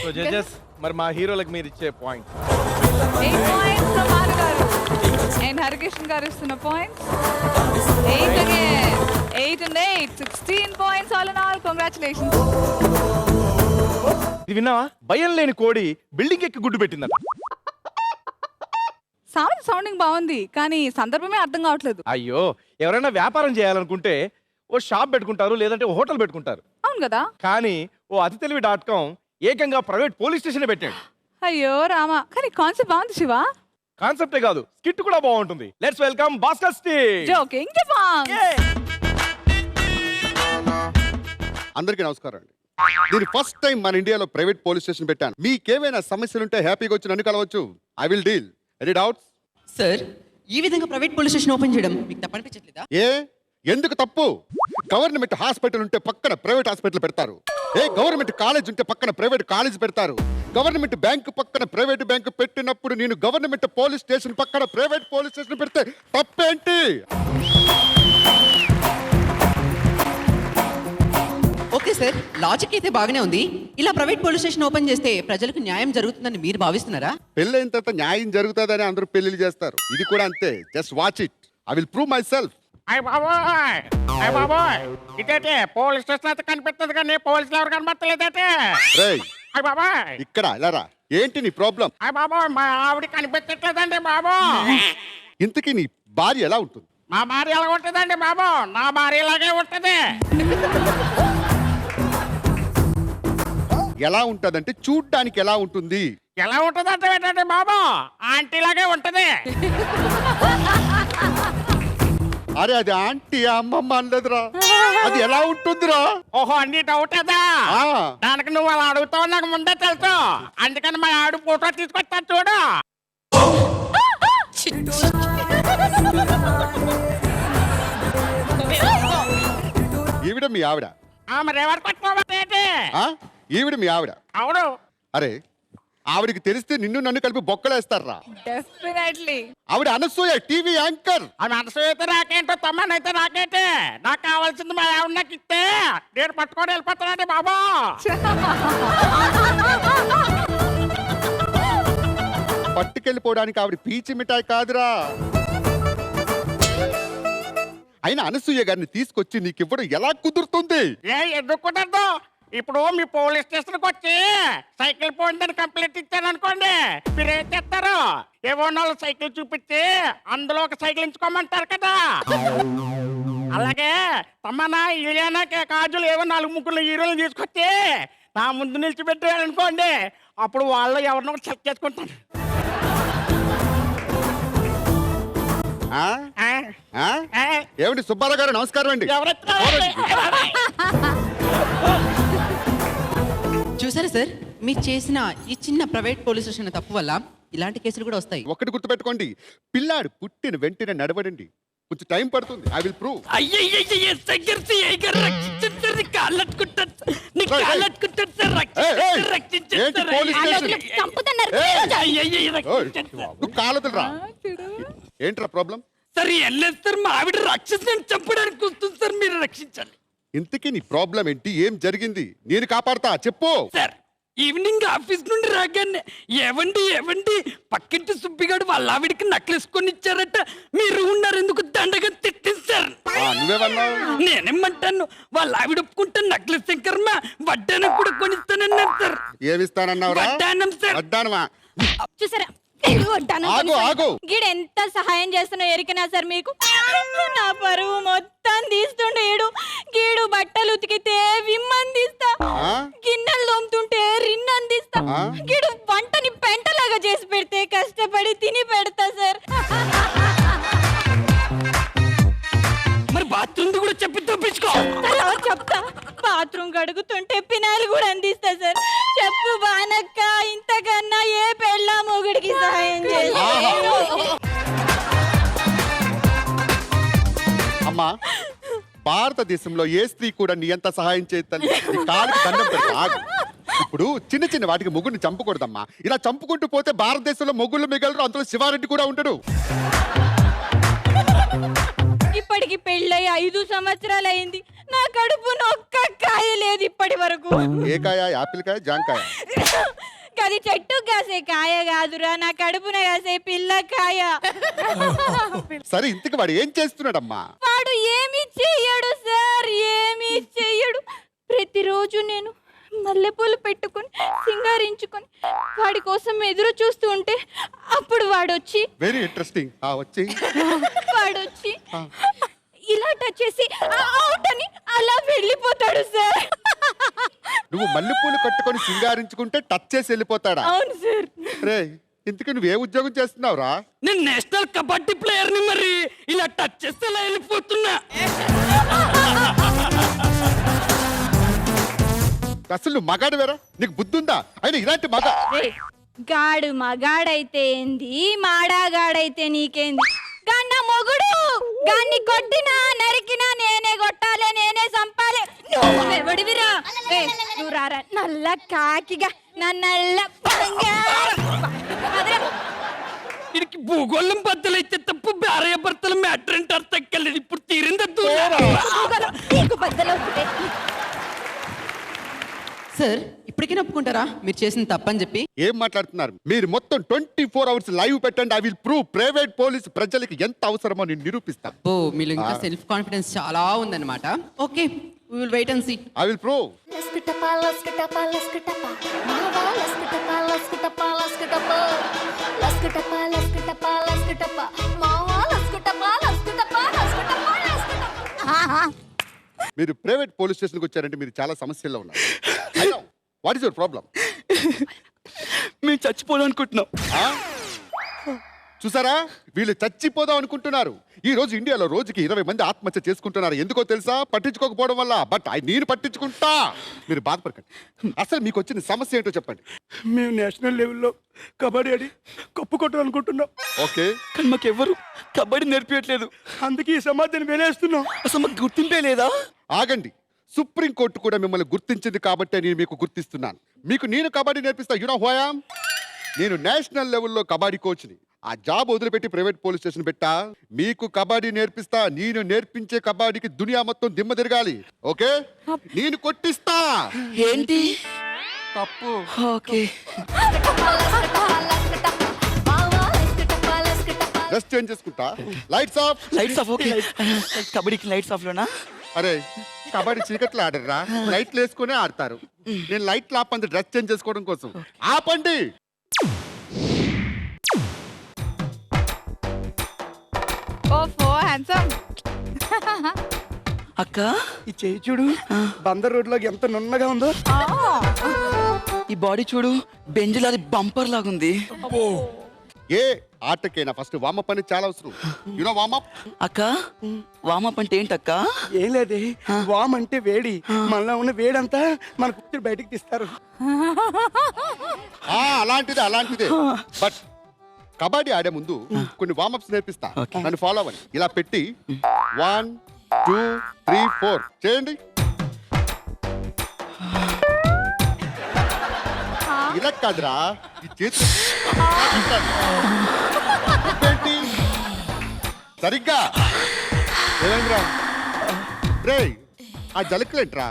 సో జడ్జెస్, మరి మా హీరోలకు మీరు ఇచ్చే point 8 points from Bhanu garu. And Harikrishnan garu istunna points 8 again. 8 and 8, 16 points all in all. Congratulations. ఇది విన్నావా? భయం లేని కోడి బిల్డింగ్ ఎక్కి గుడ్డు పెట్టిందట. సామెత సౌండింగ్ బాగుంది కానీ సందర్భమే అర్థం కావట్లేదు. అయ్యో, ఎవరైనా వ్యాపారం చేయాలనుకుంటే ఓ షాప్ పెట్టుకుంటారు, లేదంటే ఓ హోటల్ పెట్టుకుంటారు. అవును కదా. కానీ ఓ అతితెలివి.com ఏకంగా ప్రైవేట్ పోలీస్ స్టేషన్ పెట్టాడు. అయ్యో రామా, కానీ కాన్సెప్ట్ బాగుంది శివ. కాన్సెప్టే కాదు, స్కిట్ కూడా బాగుంటుంది. Let's welcome Bhaskar stage. Joking జపాంగ్. అందరికీ నమస్కారం అండి. నేను ఫస్ట్ టైం మన ఇండియాలో ప్రైవేట్ పోలీస్ స్టేషన్ పెట్టాను. మీకేమైనా సమస్యలుంటే హ్యాపీగా వచ్చి నన్ను కలవచ్చు. I will deal. Any doubts? Sir, ఈ విధంగా ప్రైవేట్ పోలీస్ స్టేషన్ ఓపెన్ చేయడం మీకు తప్పనిపించట్లేదా? ఎందుకు తప్పు? గవర్నమెంట్ హాస్పిటల్ ఉంటే పక్కన ప్రైవేట్ హాస్పిటల్ పెడతారు. గవర్నమెంట్ కాలేజ్ ఉంటే పక్కన ప్రైవేట్ కాలేజ్ పెడతారు. గవర్నమెంట్ బ్యాంకు పక్కన ప్రైవేట్ బ్యాంకు పెట్టినప్పుడు నేను గవర్నమెంట్ పోలీస్ స్టేషన్ పక్కన ప్రైవేట్ పోలీస్ స్టేషన్ పెడితే తప్పేంటి? ఓకే సార్, లాజిక్ అయితే బాగానే ఉంది. ఇలా ప్రైవేట్ పోలీస్ స్టేషన్ ఓపెన్ చేస్తే ప్రజలకు న్యాయం జరుగుతుందని మీరు భావిస్తున్నారా? పెళ్ళైన తర్వాత న్యాయం జరుగుతుందని అందరూ పెళ్లిళ్ళు చేస్తారు. ఇది కూడా అంతే. Just watch it. I will prove my self. అయ్య బాబోయ్, ఇదేంటి పోలీస్ స్టేషన్ అయితే కనిపిస్తుంది కానీ పోలీసులు ఎవరు కనబడతలేదంటే? అయ్య బాబోయ్, ఇక్కడ ఇలారా. ఏంటి నీ ప్రాబ్లం? అయ్య బాబోయ్, మా ఆవిడ కనిపించట్లేదండి బాబు. ఇంతకీ నీ భార్య ఎలా ఉంటుంది? మా భార్య ఎలా ఉంటుందండి బాబు? నా భార్య ఇలాగే ఉంటది. ఎలా ఉంటదంటే చూడ్డానికి ఎలా ఉంటుంది? ఎలా ఉంటది అంటే ఏంటంటే బాబు, ఆంటీ లాగే ఉంటది. అరే అది ఆంటీ అమ్మమ్మ అనలేదురా. అది ఎలా ఉంటుందిరా? ఓహో, అన్ని డౌట్ అదా? దానికి నువ్వు అలా అడుగుతావు నాకు ముందే తెలుసు. అందుకని మా ఆవిడ ఫోటో తీసుకొచ్చాను చూడు. ఈవిడ మీ ఆవిడ? మరి ఎవరు కొట్టుకోవాలి? ఈవిడ మీ ఆవిడ? అవును. అరే, ఆవిడికి తెలిస్తే నిన్ను నన్ను కలిపి బొక్కలేస్తారా? డెఫినెట్లీ. ఆవిడ అనసూయ, టీవీ యాంకర్. ఆమె అనసూయ అయితే నాకేంటో, తమ్మనైతే నాకేంటి? నాకు కావాల్సింది మా ఆవిడ నాకు ఇస్తే నేను పట్టుకొని వెళ్ళిపోతానండి బాబా. పట్టుకెళ్ళిపోవడానికి ఆవిడ పీచి మిఠాయి కాదురా. అయినా అనసూయ గారిని తీసుకొచ్చి నీకు ఇవ్వడం ఎలా కుదురుతుంది? ఎందుకు కుదరదు? ఇప్పుడు మీ పోలీస్ స్టేషన్కి వచ్చి సైకిల్ పోయిందని కంప్లైంట్ ఇచ్చాను అనుకోండి, మీరు ఏం చేస్తారు? ఏవో 4 సైకిల్ చూపించి అందులో ఒక సైకిల్ ఎంచుకోమంటారు కదా. అలాగే తమ్మనా, ఇలియానా, కాజులు ఏవో 4 ముగ్గురు హీరోలు తీసుకొచ్చి నా ముందు నిలిచిపెట్టారు అనుకోండి, అప్పుడు వాళ్ళు ఎవరినో సెలెక్ట్ చేసుకుంటారు. ఏమిటి సుబ్బారావు గారు, నమస్కారం అండి. చూసారా సార్, మీరు చేసిన ఈ చిన్న ప్రైవేట్ పోలీస్ స్టేషన్ తప్పు వల్ల ఇలాంటి కేసులు కూడా వస్తాయి. ఒకటి గుర్తుపెట్టుకోండి, పిల్లాడు పుట్టిన వెంటనే నడవడండి. కొంచెం టైం పడుతుంది. I will prove. కాలదురా. ఏంట్రా ప్రాబ్లం? సార్ వెళ్ళలేదు సార్, మా ఆవిడ రాక్షసుని చంపడానికి వస్తుంది సార్, మీరు రక్షించాలి. ఇంతకీ నీ ప్రాబ్లం ఏంటి? ఏం జరిగింది? నేను కాపాడతా, చెప్పు. సార్, ఈవినింగ్ ఆఫీస్ నుండి రాగానే ఏవండి పక్కింటి సుబ్బిగాడు వాళ్ళ ఆవిడికి నక్లేసుకొని ఇచ్చారట, మీరు ఉన్నారు ఎందుకు దండగా తిట్టించారు. నువ్వేమన్నావు? నేనేమంటాను, వాళ్ళ ఆవిడ ఒప్పుకుంటే నక్లెస్ శంకర్మ వడ్డానం కూడా కొనిస్తానన్నారు సార్. ఏమిస్తానన్నావు? వడ్డానం సార్. వడ్డానమా? చూసారా, గీడు ఎంత సహాయం చేస్తున్నా ఎరికినా సార్ మీకు? నా పరువు మొత్తం తీస్తుండే గీడు బట్టలు ఉతికితే విమ్మని తీస్తా, గిన్నెలు తోముతుంటే రిన్ అందిస్తా, గీడు వంటని పెంటలాగా చేసి పెడితే కష్టపడి తిని పెడతా సార్. మరి బాత్రూమ్ కూడా చెప్పి తప్పించుకో. చెప్తా, బాత్రూమ్ కడుగుతుంటే పినాలు కూడా అందిస్తా సార్. చెప్పు బానక్క, ఇంతకన్నా ఏ పెళ్ళ మొగుడికి సహాయం చేయాలి? అమ్మా, భారతదేశంలో ఏ స్త్రీ కూడా నీ అంత సహాయం చేయాలి. కాలికి దండం పెడతా. ఇప్పుడు చిన్న చిన్న వాటికి మొగుడిని చంపకూడదమ్మా. ఇలా చంపుకుంటూ పోతే భారతదేశంలో మొగుళ్ళు మిగలరు, అందులో శివారెడ్డి కూడా ఉంటాడు. ఇప్పటికి పెళ్ళై 5 సంవత్సరాలు అయింది. నా కడుపున ఒక్క కాయ లేదు ఇప్పటి వరకు. ఏ కాయ? యాపిల్ కాయ, జాంకాయ? అది చెట్టు కాసే కాయ కాదురా, నా కడుపున కాసే పిల్ల కాయ. సరే ఇంతకు వాడు ఏం చేస్తున్నాడమ్మా? వాడు ఏమి చెయ్యడు సార్, ఏమి చెయ్యడు. ప్రతిరోజు నేను మల్లెపూలు పెట్టుకొని సింగారించుకొని వాడి కోసం ఎదురు చూస్తూ ఉంటే అప్పుడు వాడొచ్చి వెరీ ఇంట్రెస్టింగ్. వాడొచ్చి ఇలా టచ్ చేసి అవుట్ అని అలా వెళ్ళిపోతాడు సార్. నువ్వు మల్లెపూలు కట్టుకొని సింగారించుకుంటే టచ్ చేసి వెళ్ళిపోతాడా? అవును సార్. రే ఇంతకు నువ్వు ఏ ఉద్యోగం చేస్తున్నావురా? నేను నేషనల్ కబడ్డీ ప్లేయర్ ని, మరి ఇలా టచ్ చేస్తే ఇలా వెళ్ళిపోతున్నా. అసలు నువ్వు మగాడు వేరా? నీకు బుద్ధి ఉందా? అయినా ఇలాంటి మగ గాడు మగాడైతే ఏంది, మాడాగాడైతే నీకేంది? గన్న మొగుడు గాన్ని కొట్టినా నరికినా నేనే కొట్టాలే, నేనే చంపాలే. నువ్వెవడివిరా? నువ్వు రారా నల్ల కాకిగా, నా నల్ల వీడికి భూగోళం బద్దలైతే తప్పు భార్య భర్తల మ్యాటర్ అంటే అర్థం కలేదు. ఇప్పుడు తీరిందా? సార్ ఇప్పటికైనా ఒప్పుకుంటారా మీరు చేసిన తప్పని చెప్పి? ఏం మాట్లాడుతున్నారు మీరు? మొత్తం 24 hours లైవ్ పెట్టండి. I will prove. Private police ప్రజలకి ఎంత అవసరమో నేను నిరూపిస్తా. ఓ మీలో ఇంకా సెల్ఫ్ కాన్ఫిడెన్స్ చాలా ఉందన్నమాట. Okay we will wait and see. I will prove. మీరు ప్రైవేట్ పోలీస్ స్టేషన్కి వచ్చారంటే మీరు చాలా సమస్యల్లో ఉన్నారు. What is your problem? మేము చచ్చిపోవాలనుకుంటున్నాం. చూసారా, వీళ్ళు చచ్చిపోదాం అనుకుంటున్నారు. ఈ రోజు ఇండియాలో రోజుకి 20 మంది ఆత్మహత్య చేసుకుంటున్నారు. ఎందుకో తెలుసా? పట్టించుకోకపోవడం వల్ల. బట్ నేను పట్టించుకుంటా, మీరు బాధపడకండి. అసలు మీకు వచ్చిన సమస్య ఏంటో చెప్పండి. మేము నేషనల్ లెవెల్లో కబడ్డీ ఆడి కప్పు కొట్టాలనుకుంటున్నాం. ఓకే, కానీ మాకు ఎవరు కబడ్డీ నేర్పించట్లేదు. అందుకే ఈ సమాధానం వినేస్తున్నాం. అసలు మాకు గుర్తింపే లేదా? ఆగండి. సుప్రీంకోర్టు కూడా మిమ్మల్ని గుర్తించింది కాబట్టి నేను మీకు గుర్తిస్తున్నాను. మీకు నేను కబడ్డీ నేర్పిస్తా. You know who I am? నేను నేషనల్ లెవెల్లో కబడ్డీ కోచ్ని. ఆ జాబ్ వదిలిపెట్టి ప్రైవేట్ పోలీస్ స్టేషన్ పెట్టా. మీకు కబడ్డీ నేర్పిస్తా. నేను నేర్పించే కబడ్డీకి దునియా మొత్తం దిమ్మ తిరగాలి. ఓకే, నేను కొట్టిస్తా. ఏంటి తప్పు? ఓకే, డ్రెస్ చేంజ్ చేసుకుంటా. Lights off. Lights off. Okay, కబడ్డీకి లైట్స్ ఆఫ్ లోనా? అరే కబడ్డీ చీకట్లో ఆడరా, లైట్లు వేసుకునే ఆడతారు. నేను లైట్లు ఆపండి డ్రెస్ చేంజ్ చేసుకోవడం కోసం. ఆపండి. ఓఫో హ్యాండ్సమ్. అక్క ఈ చేయి చూడు, బందర్ రోడ్ లో ఎంత నున్నగా ఉందో. ఈ బాడీ చూడు, బెంజులాది బంపర్ లాగుంది. ఏ ఆటకైనా ఫస్ట్ వామప్ అనేది చాలా అవసరం. You know warm up? అక్క వామప్ అంటే ఏంటక్క? ఏం లేదే, వామ్ అంటే వేడి. మనలో ఉన్న వేడంతా మన కూతురు బయటికి తీస్తారు. అలాంటిదే. బట్ కబడ్డీ ఆడే ముందు కొన్ని వామప్స్ నేర్పిస్తా. నన్ను ఫాలో అవ్వండి. ఇలా పెట్టి 1 2 3 4 చేయండి. ఇలా కాదురా, ఈ చేతి సరిగ్గా ఏమైందిరా? రే ఆ జలకులేంట్రా?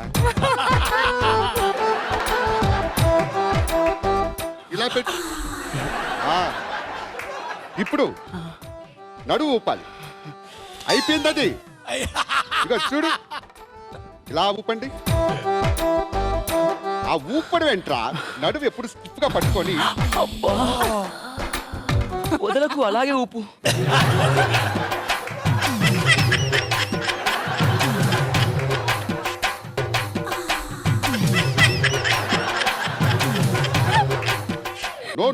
ఇలా పెట్టి ఇప్పుడు నడువు ఊపాలి. అయిపోయింది అది. ఇక చూడు, ఇలా ఊపండి. ఆ ఊపడం ఏంట్రా? నడువు ఎప్పుడు స్టిఫ్ గా పట్టుకొని వదలకు, అలాగే ఊపు.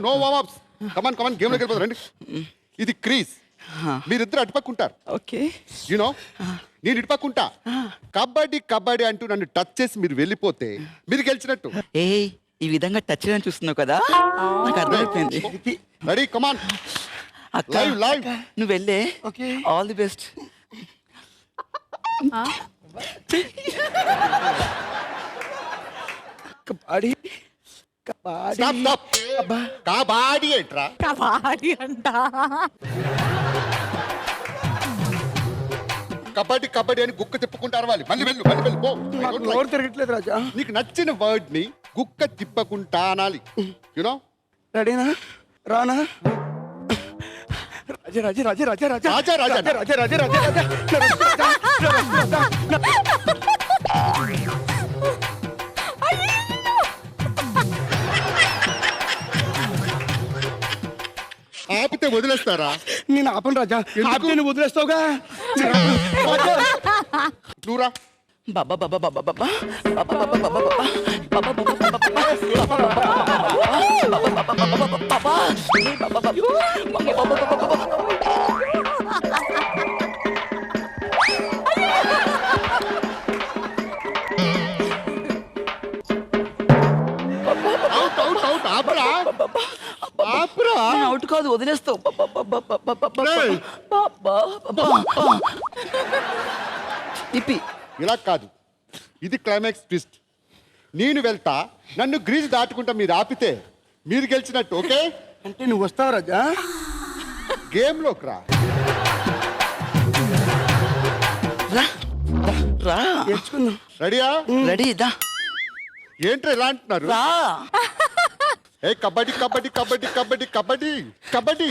No warm-ups. కమాన్ గేమ్ లోకి వెళ్ళిపోతారు. రండి. ఇది క్రీజ్. మీరిద్దరు అటుపక్కుంటారు. ఓకే, యూనో నేను ఇటుపక్కుంటా. కబడ్డీ అంటూ నన్ను టచ్ చేసి మీరు వెళ్ళిపోతే మీరు గెలిచినట్టు. ఏ ఈ విధంగా టచ్ చేయని చూస్తున్నావు కదా, నాకు అర్థమైపోయింది. రెడీ, కమాన్. లైవ్ నువ్వు వెళ్ళే. All the best. Kabaddi kabaddi ఏంట్రా? కబడ్డీ అంట. కబడ్డీ కబడ్డీ అని గుక్క తిప్పుకుంటూ అరవాలి. మళ్ళీ వెళ్ళు పో. నోరు తిరగట్లేదు రాజా. నీకు నచ్చిన వర్డ్ ని గుక్క తిప్పకుంటా అనాలి. యునో రెడీనా? రానా? రాజా రాజా రాజా రాజా రాజా రాజా రాజా రాజా రాజా రాజా ఆపితే వదిలేస్తారా? నేను ఆపను రాజా. ఆపితే నువ్వు వదిలేస్తావుగా. నువ్వురా. బాబా బాబా బాబా బాబా అవుట్ కాదు, వదిలేస్తావు. తిప్పి ఇలా కాదు, ఇది క్లైమాక్స్ ట్విస్ట్. నేను వెళ్తా, నన్ను గ్రీజ్ దాటుకుంటా మీరు ఆపితే మీరు గెలిచినట్టు. ఓకే అంటే నువ్వు వస్తావు రాజా? గేమ్ లోకి రా. రా నేర్చుకుందాం. రెడీయా? రెడీ దా. ఏంట్రా ఇలా అంటున్నారు? ఏ కబడ్డీ కబడ్డీ కబడ్డీ కబడ్డీ కబడ్డీ కబడ్డీ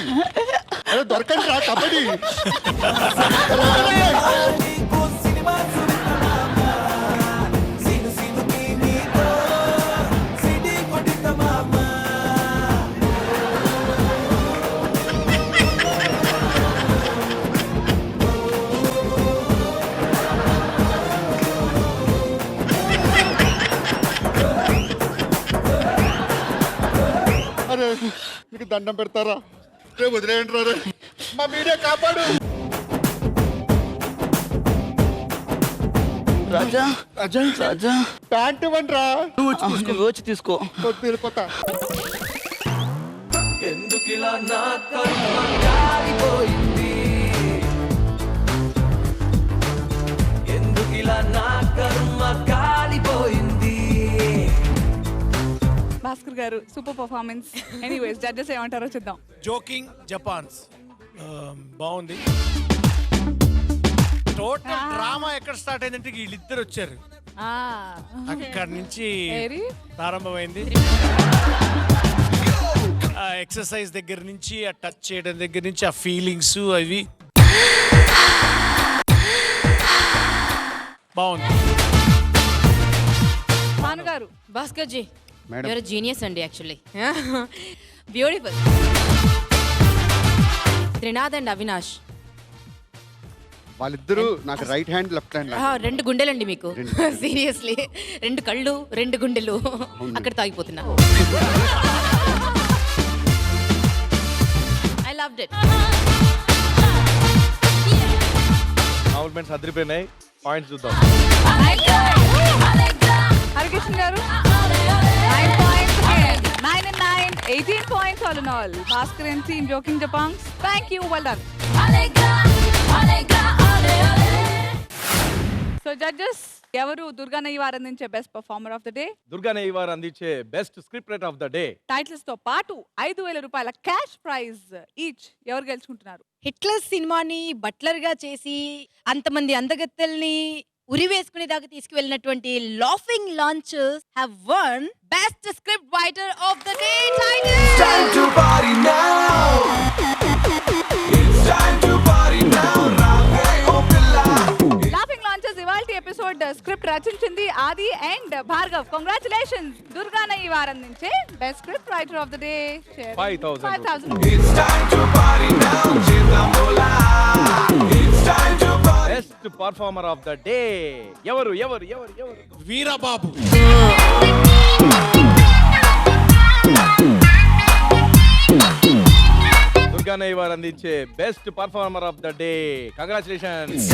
అరే దొరకండి రా కబడ్డీ. అరే మీకు దండం పెడతారా? రేపు వదిలేయండి రా. మా మీడియా కాపాడు. రాజా రాజా రాజా ప్యాంట్ ఇవ్వండి రా. నువ్వు వచ్చి తీసుకో. వెళ్ళిపోతా. ఎందుకిలా నా కర్మ కాలిపోయింది, ఎందుకిలా నా కర్మ కాలిపోయింది. భాస్కర్ గారు సూపర్ పర్ఫార్మెన్స్. ఎనీవేస్ జడ్జెస్ ఏమంటారో చూద్దాం. జోకింగ్ జపాన్స్ బాగుంది. టోటల్ డ్రామా ఎక్కడ స్టార్ట్ అయిందంటే వీళ్ళిద్దరు వచ్చారు, అక్కడి నుంచి ప్రారంభమైంది. ఆ ఎక్సర్సైజ్ దగ్గర నుంచి, ఆ టచ్ చేయడం దగ్గర నుంచి, ఆ ఫీలింగ్స్ అవి బాగుంది. భాను గారు. Bhaskar ji madam. You are genius అండి actually. Beautiful. Trinath and Avinash వాళ్ళిద్దరూ నాకు రైట్ హ్యాండ్ లెఫ్ట్ హ్యాండ్. 2 గుండెలండి మీకు. సీరియస్లీ 2 కళ్ళు 2 గుండెలు అక్కడ తాగిపోతున్నా. I loved it. కాంప్లిమెంట్స్ అదిరిపోయినాయి. పాయింట్స్ చూద్దాం. హరికృష్ణ గారు 9 points. 9 and 9, 18 points all in all. Bhaskar and team Joking Japangs. Thank you. Well done. So judges, ఎవరు దుర్గాన ఈ వారం అందించే best performer of the day? దుర్గానే ఈ వారం అందించే best script writer of the day. Titles తో పాటు 5,000 రూపాయల క్యాష్ ప్రైజ్ ఈచ్. ఎవరు గెలుచుకుంటున్నారు? హిట్లర్ సినిమాని బట్లర్ గా చేసి అంతమంది అందగత్తెల్ని ఉరివేసుకునే దాకా తీసుకువెళ్ళినటువంటి laughing launches have won best script writer of the day title. Time to party now. It's time to party now. Laughing launches ఇవాల్టి ఎపిసోడ్ స్క్రిప్ట్ రచించింది ఆది అండ్ భార్గవ్. కంగ్రాచులేషన్స్. దుర్గాన ఈ వారం నుంచే best script writer of the day 5,000. It's time to party now. Chidambola. It's time to party. Best performer of the day ఎవరు? వీరబాబు. దుర్గానే ఈ వారం అందించే best performer of the day. Congratulations.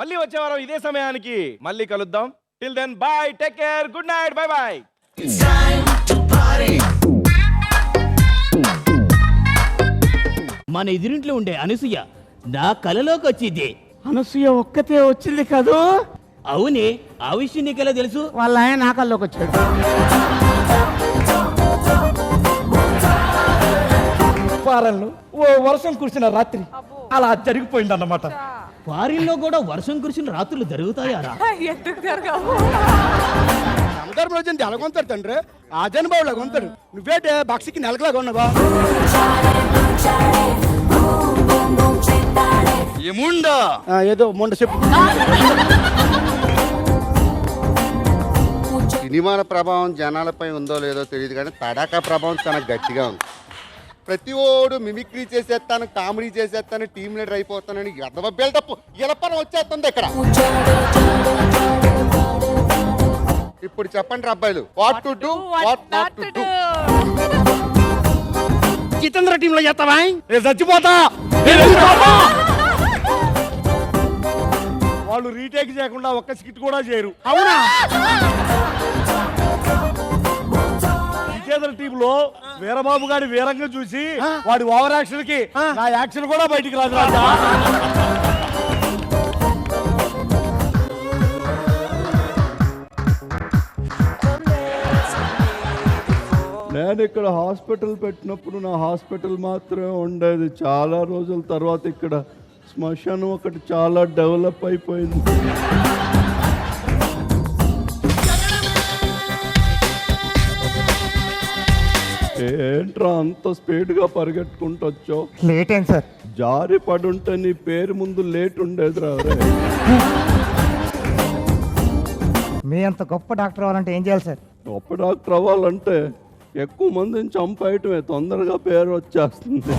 మళ్ళీ వచ్చే వారం ఇదే సమయానికి మళ్ళీ కలుద్దాం. Till then bye, take care, good night, bye bye. మన ఎదురింట్లో ఉండే అనసూయ నా కలలోకి వచ్చింది. అనసూయ ఒక్కతే వచ్చింది కాదు? అవునే, ఆ విషయం నీకెలా తెలుసు? వాళ్ళ ఆయన నా కల్లోకి వచ్చాడు. వారాలను ఓ వర్షం కురిసిన రాత్రి అలా జరిగిపోయింది అన్నమాట. ఫారిన్లో కూడా వర్షం కురిసిన రాత్రులు జరుగుతాయారా? ఎందుకు జరగవు? అందరు రోజు ఎలాగొంతారు తండ్రి, ఆ జనబాబులాగా కొంటారు. నువ్వేటే బక్సికి నెలకలాగా ఉన్నావా? ఏముండా ఏదో మొండ చెప్పు. సినిమాల ప్రభావం జనాలపై ఉందో లేదో తెలియదు కానీ తడాకా ప్రభావం చాలా గట్టిగా ఉంది. ప్రతి ఓడు మిమిక్రీ చేసేస్తాను, కామెడీ చేసేస్తాను, టీమ్ లీడర్ అయిపోతానని ఎదవ బిల్డప్ ఇలపరం వచ్చేస్తుంది ఇక్కడ. ఇప్పుడు చెప్పండి అబ్బాయిలు, what to do, what not to do. Jitendra టీంలో చేస్తావా? చచ్చిపోతా. వాళ్ళు రీటేక్ చేయకుండా ఒక్క స్కిట్ కూడా చేయరు. అవునా? విజేతల టీంలో వీరబాబు గారి వీరంగా చూసి వాడి ఓవర్ యాక్షన్ కి నా యాక్షన్ కూడా బయటికి రాదు రాజా. నేను ఇక్కడ హాస్పిటల్ పెట్టినప్పుడు నా హాస్పిటల్ మాత్రమే ఉండేది. చాలా రోజుల తర్వాత ఇక్కడ శ్మశానం ఒకటి చాలా డెవలప్ అయిపోయింది. ఏంట్రా అంత స్పీడ్గా పరిగెట్టుకుంటూ వచ్చావు? లేట్ అయింది సార్. జారి పడుంటే నీ పేరు ముందు లేట్ ఉండేది రా. మీ అంత గొప్ప డాక్టర్ అవ్వాలంటే ఏం చేయాలి సార్? గొప్ప డాక్టర్ అవ్వాలంటే ఎక్కువ మందిని చంపేయటమే, తొందరగా పేరు వచ్చేస్తుంది.